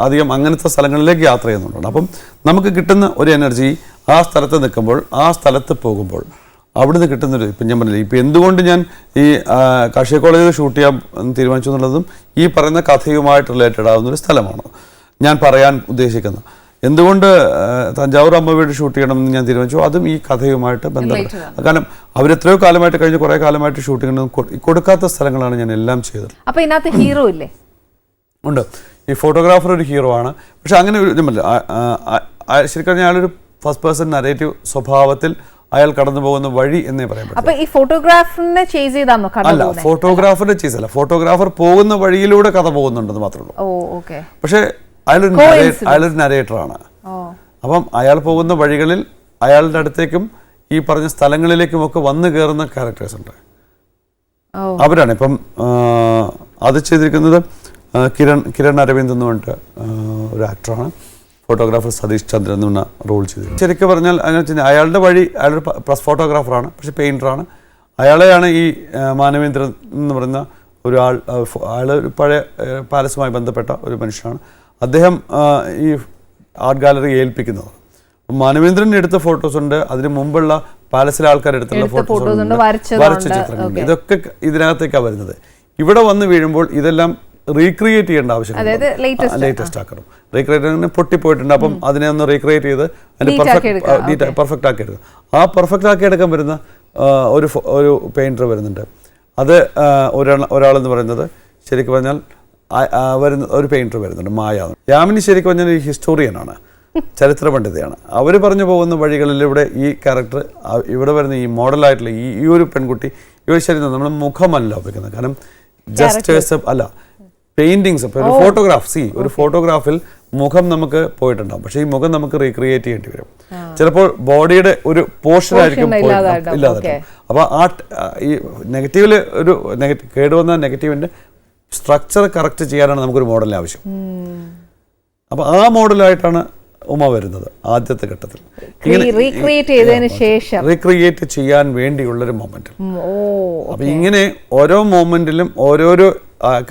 അധികം അങ്ങനത്തെ സ്ഥലങ്ങളിലേക്ക് യാത്ര ചെയ്യുന്നുണ്ട്. അപ്പം നമുക്ക് കിട്ടുന്ന ഒരു എനർജി ആ സ്ഥലത്ത് നിൽക്കുമ്പോൾ, ആ സ്ഥലത്ത് പോകുമ്പോൾ അവിടുന്ന് കിട്ടുന്നൊരു, ഇപ്പം ഞാൻ പറഞ്ഞില്ല, ഇപ്പം എന്തുകൊണ്ട് ഞാൻ ഈ കാർഷിക കോളേജിൽ ഷൂട്ട് ചെയ്യാൻ തീരുമാനിച്ചു എന്നുള്ളതും ഈ പറയുന്ന കഥയുമായിട്ട് റിലേറ്റഡ് ആവുന്നൊരു സ്ഥലമാണ് ഞാൻ പറയാൻ ഉദ്ദേശിക്കുന്നത്. എന്തുകൊണ്ട് തഞ്ചാവൂർ അമ്മവീട് ഷൂട്ട് ചെയ്യണമെന്ന് ഞാൻ തീരുമാനിച്ചു, അതും ഈ കഥയുമായിട്ട് ബന്ധപ്പെട്ട. കാരണം അവരെത്രയോ കാലമായിട്ട് കഴിഞ്ഞ കുറെ കാലമായിട്ട് ഷൂട്ടിംഗ് കൊടുക്കാത്ത സ്ഥലങ്ങളാണ് ഞാൻ എല്ലാം ചെയ്തത്. അപ്പൊ ഇതിനകത്ത് ഹീറോ ഇല്ലേ? ഉണ്ട്. ഈ ഫോട്ടോഗ്രാഫർ ഒരു ഹീറോ ആണ്. പക്ഷെ അങ്ങനെ ഒരു ഇതുമല്ല. ശരിക്കും അയാളൊരു ഫസ്റ്റ് പേഴ്സൺ നരേറ്റീവ് സ്വഭാവത്തിൽ അയാൾ കടന്നു പോകുന്ന വഴി എന്നേ പറയാൻ പറ്റും. അപ്പൊ ഈ ഫോട്ടോഗ്രാഫറിനെ ചേസ് ചെയ്താണോ? അല്ല, ഫോട്ടോഗ്രാഫറിനെ ചേസ് അല്ല, ഫോട്ടോഗ്രാഫർ പോകുന്ന വഴിയിലൂടെ കഥ പോകുന്നുണ്ടെന്ന് മാത്രമേ ഉള്ളൂ. പക്ഷെ അയാളൊരു നരേറ്ററാണ്. അപ്പം അയാൾ പോകുന്ന വഴികളിൽ അയാളുടെ അടുത്തേക്കും ഈ പറഞ്ഞ സ്ഥലങ്ങളിലേക്കും ഒക്കെ വന്നു കയറുന്ന ക്യാരക്ടേഴ്സ് ഉണ്ട്. അവരാണ് ഇപ്പം അത് ചെയ്തിരിക്കുന്നത്. കിരൺ അരവിന്ദ് എന്ന് പറഞ്ഞിട്ട് ഒരു ആക്ടറാണ്. ഫോട്ടോഗ്രാഫർ സതീഷ് ചന്ദ്രൻ എന്ന് പറഞ്ഞ റോൾ ചെയ്തു. ശരിക്കും പറഞ്ഞാൽ അങ്ങനെ വെച്ചാൽ അയാളുടെ വഴി, അയാളൊരു പ്ലസ് ഫോട്ടോഗ്രാഫറാണ്, പക്ഷെ പെയിൻറ്ററാണ്. അയാളെയാണ് ഈ മാനവേന്ദ്രൻ എന്ന് പറയുന്ന ഒരാൾ, അയാൾ ഒരു പഴയ പാലസുമായി ബന്ധപ്പെട്ട ഒരു മനുഷ്യനാണ്. അദ്ദേഹം ഈ ആർട്ട് ഗാലറി ഏൽപ്പിക്കുന്നത്. മാനവേന്ദ്രൻ എടുത്ത ഫോട്ടോസ് ഉണ്ട്, അതിന് മുമ്പുള്ള പാലസിലെ ആൾക്കാർ എടുത്തുള്ള ഫോട്ടോസ് ഉണ്ട്, വരച്ച ചിത്രങ്ങളുണ്ട്. ഇതൊക്കെ ഇതിനകത്തേക്കാണ് വരുന്നത്. ഇവിടെ വന്ന് വീഴുമ്പോൾ ഇതെല്ലാം റീക്രിയേറ്റ് ചെയ്യേണ്ട ആവശ്യമില്ല. ലേറ്റസ്റ്റ് ആക്കണം. റീക്രിയേറ്റ് പൊട്ടിപ്പോയിട്ടുണ്ട്. അപ്പം അതിനെ ഒന്ന് റീക്രിയേറ്റ് ചെയ്ത് അതിന് പെർഫെക്റ്റ് ആക്കി എടുക്കും. ആ പെർഫെക്റ്റ് ആക്കി എടുക്കാൻ വരുന്ന ഒരു പെയിൻറ്റർ വരുന്നുണ്ട്. അത് ഒരാളെന്ന് പറയുന്നത് ശരിക്കും പറഞ്ഞാൽ വരുന്ന ഒരു പെയിൻറ്റർ വരുന്നുണ്ട്, മായ. യാമിനി ശരിക്കും പറഞ്ഞാൽ ഈ ഹിസ്റ്റോറിയനാണ്, ചരിത്ര പണ്ഡിതയാണ്. അവർ പറഞ്ഞു പോകുന്ന വഴികളിലൂടെ ഈ ക്യാരക്ടർ, ഇവിടെ വരുന്ന ഈ മോഡലായിട്ടുള്ള ഈ ഒരു പെൺകുട്ടി, ഇവർ ശരി നമ്മൾ മുഖമല്ല ഉപയോഗിക്കുന്നത്. കാരണം ജസ്റ്റ് അല്ല, പെയിന്റിങ്സ്, ഇപ്പോൾ ഒരു ഫോട്ടോഗ്രാഫ്, ഒരു ഫോട്ടോഗ്രാഫിൽ മുഖം നമുക്ക് പോയിട്ടുണ്ടാവും, പക്ഷേ ഈ മുഖം നമുക്ക് റീക്രിയേറ്റ് ചെയ്യേണ്ടി വരും. ചിലപ്പോൾ ബോഡിയുടെ ഒരു പോർഷൻ ആയിരിക്കും ഇല്ലാതെ. അപ്പോൾ ഈ നെഗറ്റീവിൽ ഒരു കേടുവന്ന നെഗറ്റീവിൻ്റെ സ്ട്രക്ചർ കറക്റ്റ് ചെയ്യാനാണ് നമുക്കൊരു മോഡലിന് ആവശ്യം. അപ്പോൾ ആ മോഡലായിട്ടാണ് ഉമ വരുന്നത് ആദ്യത്തെ ഘട്ടത്തിൽ. റീക്രിയേറ്റ് ചെയ്യാൻ വേണ്ടിയുള്ളൊരു മൊമെന്റ്. അപ്പൊ ഇങ്ങനെ ഓരോ മൊമെന്റിലും ഓരോരോ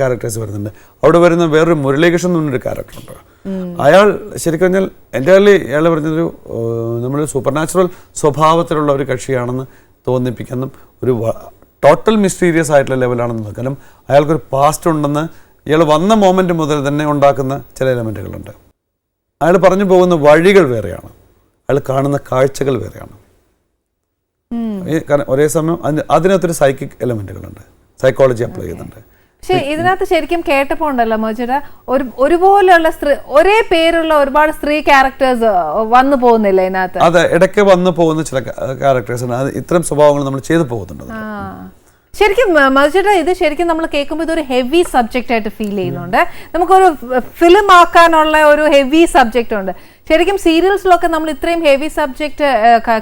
ക്യാരക്ടേഴ്സ് വരുന്നുണ്ട്. അവിടെ വരുന്ന വേറൊരു മുരളീകൃഷ്ണൻ എന്നൊരു ക്യാരക്ടറുണ്ട്. അയാൾ ശരിക്കും പറഞ്ഞാൽ എൻ്റെ അയാൾ പറഞ്ഞൊരു നമ്മൾ സൂപ്പർ നാച്ചുറൽ സ്വഭാവത്തിലുള്ള ഒരു കക്ഷിയാണെന്ന് തോന്നിപ്പിക്കുന്ന ഒരു ടോട്ടൽ മിസ്റ്റീരിയസ് ആയിട്ടുള്ള ലെവലാണെന്ന്. കാരണം അയാൾക്കൊരു പാസ്റ്റ് ഉണ്ടെന്ന് ഇയാൾ വന്ന മൊമെന്റ് മുതൽ തന്നെ ഉണ്ടാക്കുന്ന ചില എലമെന്റുകളുണ്ട്. അയാൾ പറഞ്ഞു പോകുന്ന വഴികൾ വേറെയാണ്, അയാൾ കാണുന്ന കാഴ്ചകൾ വേറെയാണ്. കാരണം ഒരേ സമയം അതിനകത്തൊരു സൈക്കിക് എലമെന്റുകളുണ്ട്, സൈക്കോളജി അപ്ലൈ ചെയ്യുന്നുണ്ട്. പക്ഷെ ഇതിനകത്ത് ശരിക്കും കേട്ടപ്പോ ഉണ്ടല്ലോ മോചേട്ടാ, ഒരുപോലെയുള്ള സ്ത്രീ, ഒരേ പേരുള്ള ഒരുപാട് സ്ത്രീ ക്യാരക്ടേഴ്സ് വന്നു പോകുന്നില്ല ഇതിനകത്ത്? അതെ, ഇടയ്ക്ക് വന്നു പോകുന്ന ചില ക്യാരക്ടേഴ്സ് ഉണ്ട്. ഇത്തരം സ്വഭാവങ്ങൾ നമ്മൾ ചെയ്തു പോകുന്നുണ്ട്. ശരിക്കും മധുചേട്ടാ, ഇത് ശരിക്കും നമ്മൾ കേൾക്കുമ്പോൾ ഇതൊരു ഹെവി സബ്ജക്റ്റ് ആയിട്ട് ഫീൽ ചെയ്യുന്നുണ്ട്. നമുക്കൊരു ഫിലിം ആക്കാനുള്ള ഒരു ഹെവി സബ്ജക്റ്റ് ഉണ്ട്. ശരിക്കും സീരിയൽസിലൊക്കെ നമ്മൾ ഇത്രയും ഹെവി സബ്ജക്റ്റ്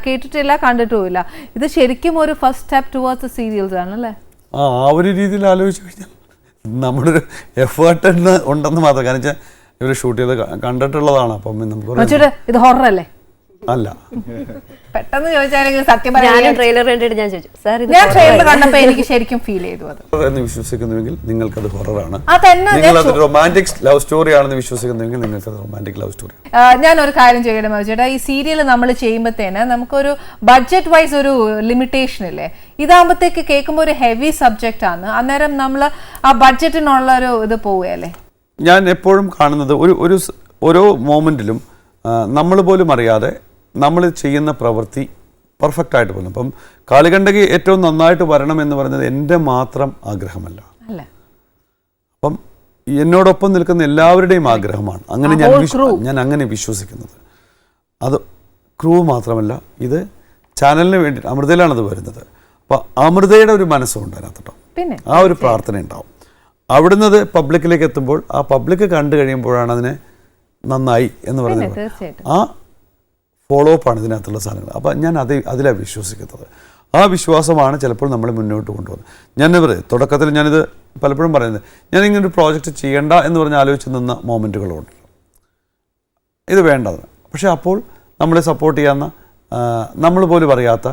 കേട്ടിട്ടില്ല, കണ്ടിട്ടുമില്ല. ഇത് ശരിക്കും ഒരു ഫസ്റ്റ് സ്റ്റെപ്പ് ടുവേർഡ്സ് സീരിയൽസ് ആണല്ലേ? ആ ഒരു രീതിയിൽ ആലോചിച്ച് കഴിഞ്ഞാൽ നമ്മളൊരു എഫേർട്ട് ഉണ്ടെന്ന് മാത്രം. കാരണം വെച്ചാൽ ഇവർ ഷൂട്ട് ചെയ്ത് കണ്ടിട്ടുള്ളതാണ്. അപ്പം നമുക്ക് ഇത് ഹൊറർ അല്ലേ? അല്ല, പെട്ടെന്ന് ചോദിച്ചാലെങ്കിൽ സത്യം പറയാൻ ട്രെയിലർ കണ്ടിട്ട് ഞാൻ ചോദിച്ചു, ഞാൻ ട്രെയിലർ കണ്ടപ്പോൾ എനിക്ക് ശരിക്കും ഫീൽ ചെയ്തു അത്. എന്ന് വിശ്വസിക്കുന്നുവെങ്കിൽ നിങ്ങൾക്കത് ഹൊററാണ്. നിങ്ങളത് റൊമാൻറ്റിക് ലവ് സ്റ്റോറി ആണെന്ന് വിശ്വസിക്കുന്നുവെങ്കിൽ നിങ്ങൾക്കത് റൊമാൻറ്റിക് ലവ് സ്റ്റോറി. ഞാൻ ഒരു കാര്യം ചെയ്യട്ടെ മധുചേട്ടാ, ഈ സീരിയൽ നമ്മൾ ചെയ്യുമ്പോഴത്തേന് നമുക്കൊരു ബഡ്ജറ്റ് വൈസ് ഒരു ലിമിറ്റേഷൻ ഇല്ലേ? ഇതാകുമ്പോഴത്തേക്ക് കേൾക്കുമ്പോൾ ഒരു ഹെവി സബ്ജക്റ്റ് ആണ്. അന്നേരം നമ്മൾ ആ ബഡ്ജറ്റിനുള്ള ഒരു ഇത് പോവുകയല്ലേ? ഞാൻ എപ്പോഴും കാണുന്നത് ഓരോ മോമെൻറ്റിലും നമ്മൾ പോലും അറിയാതെ നമ്മൾ ചെയ്യുന്ന പ്രവൃത്തി പെർഫെക്റ്റ് ആയിട്ട് പോകുന്നു. അപ്പം കാളികണ്ഠകി ഏറ്റവും നന്നായിട്ട് വരണം എന്ന് പറയുന്നത് എൻ്റെ മാത്രം ആഗ്രഹമല്ല, അല്ല, അപ്പം എന്നോടൊപ്പം നിൽക്കുന്ന എല്ലാവരുടെയും ആഗ്രഹമാണ്. അങ്ങനെ ഞാൻ അങ്ങനെ വിശ്വസിക്കുന്നത്. അത് ക്രൂ മാത്രമല്ല, ഇത് ചാനലിന് വേണ്ടി അമൃതയിലാണത് വരുന്നത്. അപ്പോൾ അമൃതയുടെ ഒരു മനസ്സുണ്ട് അതിനകത്തോട്ടോ, ആ ഒരു പ്രാർത്ഥന ഉണ്ടാവും. അവിടുന്ന് അത് പബ്ലിക്കിലേക്ക് എത്തുമ്പോൾ ആ പബ്ലിക് കണ്ടു കഴിയുമ്പോഴാണ് അതിനെ നന്നായി എന്ന് പറയുന്നത്. ആ ഫോളോ അപ്പാണ് ഇതിനകത്തുള്ള സാധനങ്ങൾ. അപ്പം ഞാൻ അതിലാണ് വിശ്വസിക്കുന്നത്. ആ വിശ്വാസമാണ് ചിലപ്പോൾ നമ്മൾ മുന്നോട്ട് കൊണ്ടുപോകുന്നത്. തുടക്കത്തിൽ ഞാനിത് പലപ്പോഴും പറയുന്നത്, ഞാൻ ഇങ്ങനൊരു പ്രോജക്റ്റ് ചെയ്യേണ്ട എന്ന് പറഞ്ഞ് ആലോചിച്ച് നിന്ന മോമെൻറ്റുകളുണ്ട്, ഇത് വേണ്ടത്. പക്ഷേ അപ്പോൾ നമ്മളെ സപ്പോർട്ട് ചെയ്യാവുന്ന നമ്മൾ പോലും അറിയാത്ത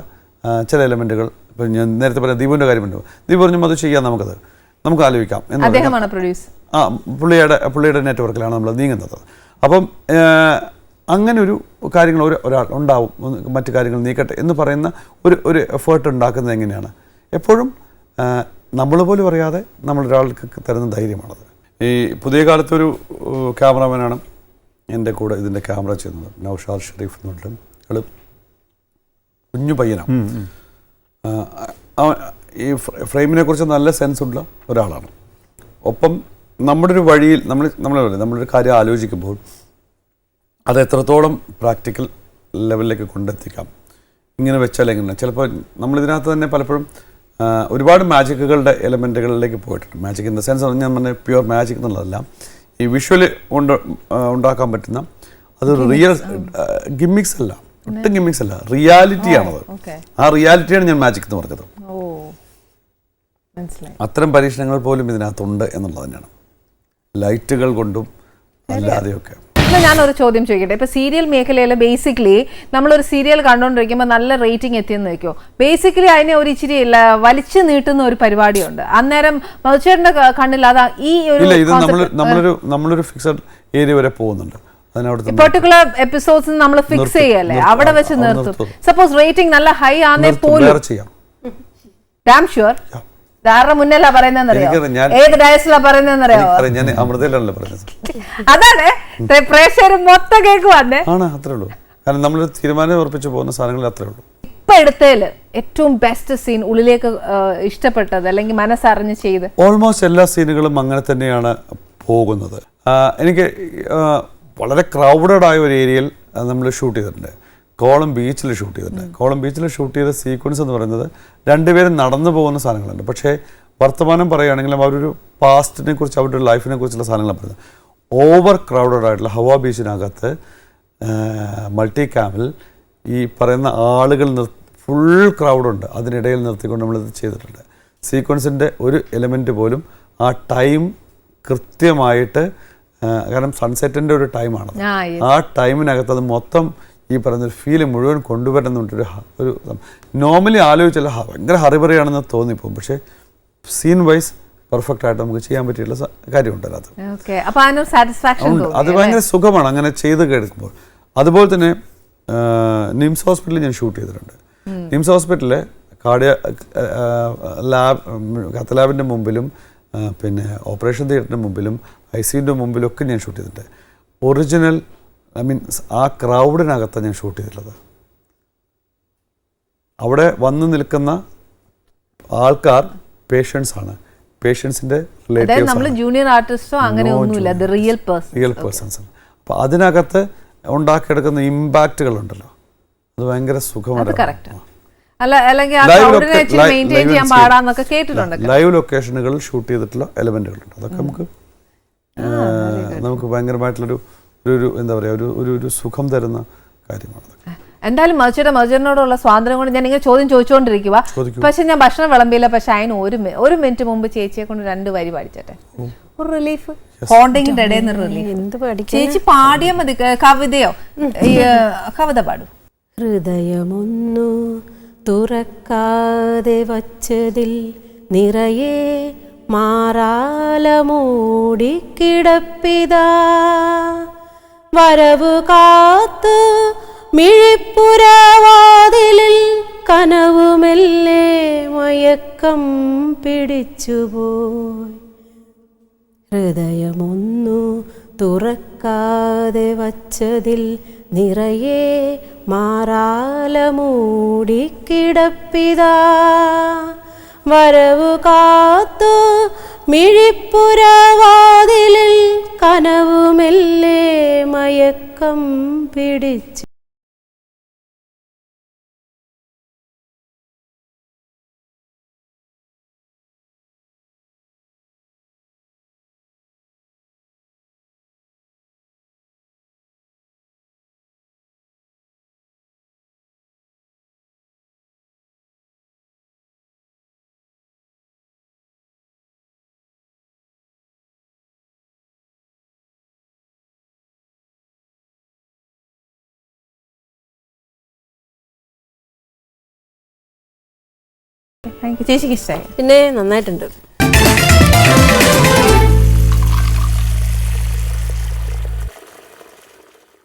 ചില എലമെൻറ്റുകൾ, ഇപ്പം ഞാൻ നേരത്തെ പറഞ്ഞ ദീപുവിൻ്റെ കാര്യമുണ്ട്. ദീപു പറഞ്ഞു അത് ചെയ്യാം, നമുക്ക് ആലോചിക്കാം എന്ന്. പുള്ളിയുടെ നെറ്റ്വർക്കിലാണ് നമ്മൾ നീങ്ങുന്നത്. അപ്പം അങ്ങനെ ഒരു കാര്യങ്ങൾ ഒരാൾ ഉണ്ടാവും, മറ്റു കാര്യങ്ങൾ നീക്കട്ടെ എന്ന് പറയുന്ന ഒരു എഫേർട്ട് ഉണ്ടാക്കുന്നത് എങ്ങനെയാണ്? എപ്പോഴും നമ്മൾ പോലും അറിയാതെ നമ്മളൊരാൾക്ക് തരുന്ന ധൈര്യമാണത്. ഈ പുതിയ കാലത്തൊരു ക്യാമറാമാനാണ് എൻ്റെ കൂടെ ഇതിൻ്റെ ക്യാമറ ചെയ്യുന്നത്, നൗഷാദ് ഷെരീഫ് എന്ന് പറഞ്ഞിട്ട്. അയാൾ കുഞ്ഞു പയ്യനാണ്. ഈ ഫ്രെയിമിനെ കുറിച്ച് നല്ല സെൻസ് ഉള്ള ഒരാളാണ്. ഒപ്പം നമ്മുടെ ഒരു വഴിയിൽ നമ്മളൊരു കാര്യം ആലോചിക്കുമ്പോൾ അത് എത്രത്തോളം പ്രാക്ടിക്കൽ ലെവലിലേക്ക് കൊണ്ടെത്തിക്കാം, ഇങ്ങനെ വെച്ചാൽ എങ്ങനെ. ചിലപ്പോൾ നമ്മളിതിനകത്ത് തന്നെ പലപ്പോഴും ഒരുപാട് മാജിക്കുകളുടെ എലമെൻറ്റുകളിലേക്ക് പോയിട്ടുണ്ട്. മാജിക് ഇൻ ദ സെൻസ് ഞാൻ പറഞ്ഞ പ്യുവർ മാജിക് എന്നുള്ളതല്ല, ഈ വിഷ്വല് ഉണ്ടാക്കാൻ പറ്റുന്ന അത് റിയൽ ഗിമ്മിക്സ് അല്ല, ഒട്ടും ഗിമ്മിക്സ് അല്ല, റിയാലിറ്റിയാണത്. ആ റിയാലിറ്റിയാണ് ഞാൻ മാജിക് എന്ന് പറഞ്ഞത്. അത്തരം പരീക്ഷണങ്ങൾ പോലും ഇതിനകത്തുണ്ട് എന്നുള്ളത് തന്നെയാണ്, ലൈറ്റുകൾ കൊണ്ടും അല്ലാതെയൊക്കെ. ഞാനൊരു ചോദ്യം ചോദിക്കട്ടെ. ഇപ്പൊ സീരിയൽ മേഖലയിൽ ബേസിക്കലി നമ്മളൊരു സീരിയൽ കണ്ടുകൊണ്ടിരിക്കുമ്പോൾ നല്ല റേറ്റിംഗ് എത്തിയെന്ന് വെക്കോ, ബേസിക്കലി അതിനെ ഒരു ഇച്ചിരി വലിച്ചു നീട്ടുന്ന ഒരു പരിപാടിയുണ്ട്. അന്നേരം മധുചേട്ടന്റെ കണ്ണിൽ അതാ ഈ നമ്മളൊരു ഫിക്സഡ് ഏരിയ വരെ പോകുന്നുണ്ട്. പെർട്ടിക്കുലർ എപ്പിസോഡ്സ് നമ്മൾ ഫിക്സ് ചെയ്യല്ലേ, അവിടെ വെച്ച് നിർത്തും. സപ്പോസ് റേറ്റിംഗ് നല്ല ഹൈ ആണേ പോലും ഡാം ഷുവർ ധാരണ മുന്നല്ല പറയുന്നറിയോ, ഏത് ഡയസിലാ പറയുന്നറിയോ, അതാണ് പ്രേക്ഷകർ മൊത്തം കേൾക്കുവാന്നെ. അത്രേ ഉള്ളൂ. കാരണം നമ്മൾ തീരുമാനം ഉറപ്പിച്ചു പോകുന്ന സാധനങ്ങൾ അത്രേ ഉള്ളൂ. ഇപ്പൊ എടുത്തതില് ഏറ്റവും ബെസ്റ്റ് സീൻ ഉള്ളിലേക്ക് ഇഷ്ടപ്പെട്ടത് അല്ലെങ്കിൽ മനസ്സറിഞ്ഞ് ചെയ്ത്? ഓൾമോസ്റ്റ് എല്ലാ സീനുകളും അങ്ങനെ തന്നെയാണ് പോകുന്നത്. എനിക്ക് വളരെ ക്രൗഡഡ് ആയ ഒരു ഏരിയയിൽ നമ്മൾ ഷൂട്ട് ചെയ്തിട്ടുണ്ട്. കോളം ബീച്ചിൽ ഷൂട്ട് ചെയ്തിട്ടുണ്ട്. കോളം ബീച്ചിൽ ഷൂട്ട് ചെയ്ത സീക്വൻസ് എന്ന് പറയുന്നത് രണ്ടുപേരും നടന്നു പോകുന്ന സാധനങ്ങളുണ്ട്. പക്ഷേ വർത്തമാനം പറയുകയാണെങ്കിലും അവരൊരു പാസ്റ്റിനെ കുറിച്ച്, അവരുടെ ലൈഫിനെ കുറിച്ചുള്ള സാധനങ്ങളാണ് പറയുന്നത്. ഓവർ ക്രൗഡഡ് ആയിട്ടുള്ള ഹവാ ബീച്ചിനകത്ത് മൾട്ടി ക്യാമിൽ ഈ പറയുന്ന ആളുകൾ ഫുൾ ക്രൗഡുണ്ട്, അതിനിടയിൽ നിർത്തിക്കൊണ്ട് നമ്മളിത് ചെയ്തിട്ടുണ്ട്. സീക്വൻസിൻ്റെ ഒരു എലമെൻറ്റ് പോലും ആ ടൈം കൃത്യമായിട്ട്, കാരണം സൺസെറ്റിൻ്റെ ഒരു ടൈമാണ്, ആ ടൈമിനകത്ത് അത് മൊത്തം ഈ പറയുന്നൊരു ഫീല് മുഴുവൻ കൊണ്ടുവരുന്നുണ്ടൊരു ഒരു നോർമലി ആലോചിച്ചാൽ ഭയങ്കര ഹറിബറിയാണെന്ന് തോന്നിപ്പോകും. പക്ഷേ സീൻ വൈസ് പെർഫെക്റ്റ് ആയിട്ട് നമുക്ക് ചെയ്യാൻ പറ്റിയുള്ള കാര്യമുണ്ട് അതിനകത്ത്. അത് ഭയങ്കര സുഖമാണ് അങ്ങനെ ചെയ്ത് കേൾക്കുമ്പോൾ. അതുപോലെ തന്നെ നിംസ് ഹോസ്പിറ്റലിൽ ഞാൻ ഷൂട്ട് ചെയ്തിട്ടുണ്ട്. നിംസ് ഹോസ്പിറ്റലിലെ കത്ത് ലാബിൻ്റെ മുമ്പിലും പിന്നെ ഓപ്പറേഷൻ തിയേറ്ററിൻ്റെ മുമ്പിലും ICUൻ്റെ മുമ്പിലൊക്കെ ഞാൻ ഷൂട്ട് ചെയ്തിട്ടുണ്ട്. ഒറിജിനൽ ആ ക്രൗഡിനകത്താണ് ഞാൻ ഷൂട്ട് ചെയ്തിട്ടുള്ളത്. അവിടെ വന്ന് നിൽക്കുന്ന ആൾക്കാർ പേഷ്യൻസ് ആണ്, പേഷ്യൻസിന്റെ ജൂനിയർ ആർട്ടിസ്റ്റോ അങ്ങനെ ഒന്നുമില്ല, റിയൽ പേഴ്സൺസ് ആണ്. അപ്പോൾ അതിനകത്ത് ഉണ്ടാക്കിയെടുക്കുന്ന ഇമ്പാക്റ്റുകൾ ഉണ്ടല്ലോ, അത് ഭയങ്കര സുഖമാണ്. ലൈവ് ലൊക്കേഷനുകളിൽ ഷൂട്ട് ചെയ്തിട്ടുള്ള എലമെന്റുകളുണ്ട്. അതൊക്കെ നമുക്ക് ഭയങ്കരമായിട്ടുള്ളൊരു എന്താ പറയുക, ഒരു സുഖം തരുന്ന കാര്യമാണ്. എന്തായാലും മധുചേട്ടനോടുള്ള സ്വാതന്ത്ര്യം കൊണ്ട് ഞാൻ ഇങ്ങനെ ചോദ്യം ചോദിച്ചുകൊണ്ടിരിക്കുക. പക്ഷെ ഞാൻ ഭക്ഷണം വിളമ്പില്ല. പക്ഷെ അതിന് ഒരു മിനിറ്റ് മുമ്പ് ചേച്ചിയെ കൊണ്ട് 2 വരി പാടിച്ചേട്ടെ, ഒരു റിലീഫ്. ഹോണ്ടിങ്ങിന്റെ ഇടയിൽ നിന്ന് റിലീഫ്. ചേച്ചി പാടിയാ മതി, കവിതയോ കവിത പാടും. ഹൃദയമൊന്നു തുറക്കാതെ വച്ചതിൽ നിറയെ മാറാല മൂടിക്കിടപ്പിതാ, വരവു കാത്തു മിഴിപ്പുരവാതിലിൽ കനവുമെല്ലെ മയക്കം പിടിച്ചുപോയി. ഹൃദയമൊന്നു തുറക്കാതെ വച്ചതിൽ നിറയെ മാറാല മൂടിക്കിടപ്പിതാ വരവു കാത്തു മിഴിപ്പുരവാതിലിൽ കനവുമെല്ലെ മയക്കം പിടിച്ചു. Thank you. ചേച്ചിക്ക് ഇഷ്ടമായി? പിന്നെ നന്നായിട്ടുണ്ട്.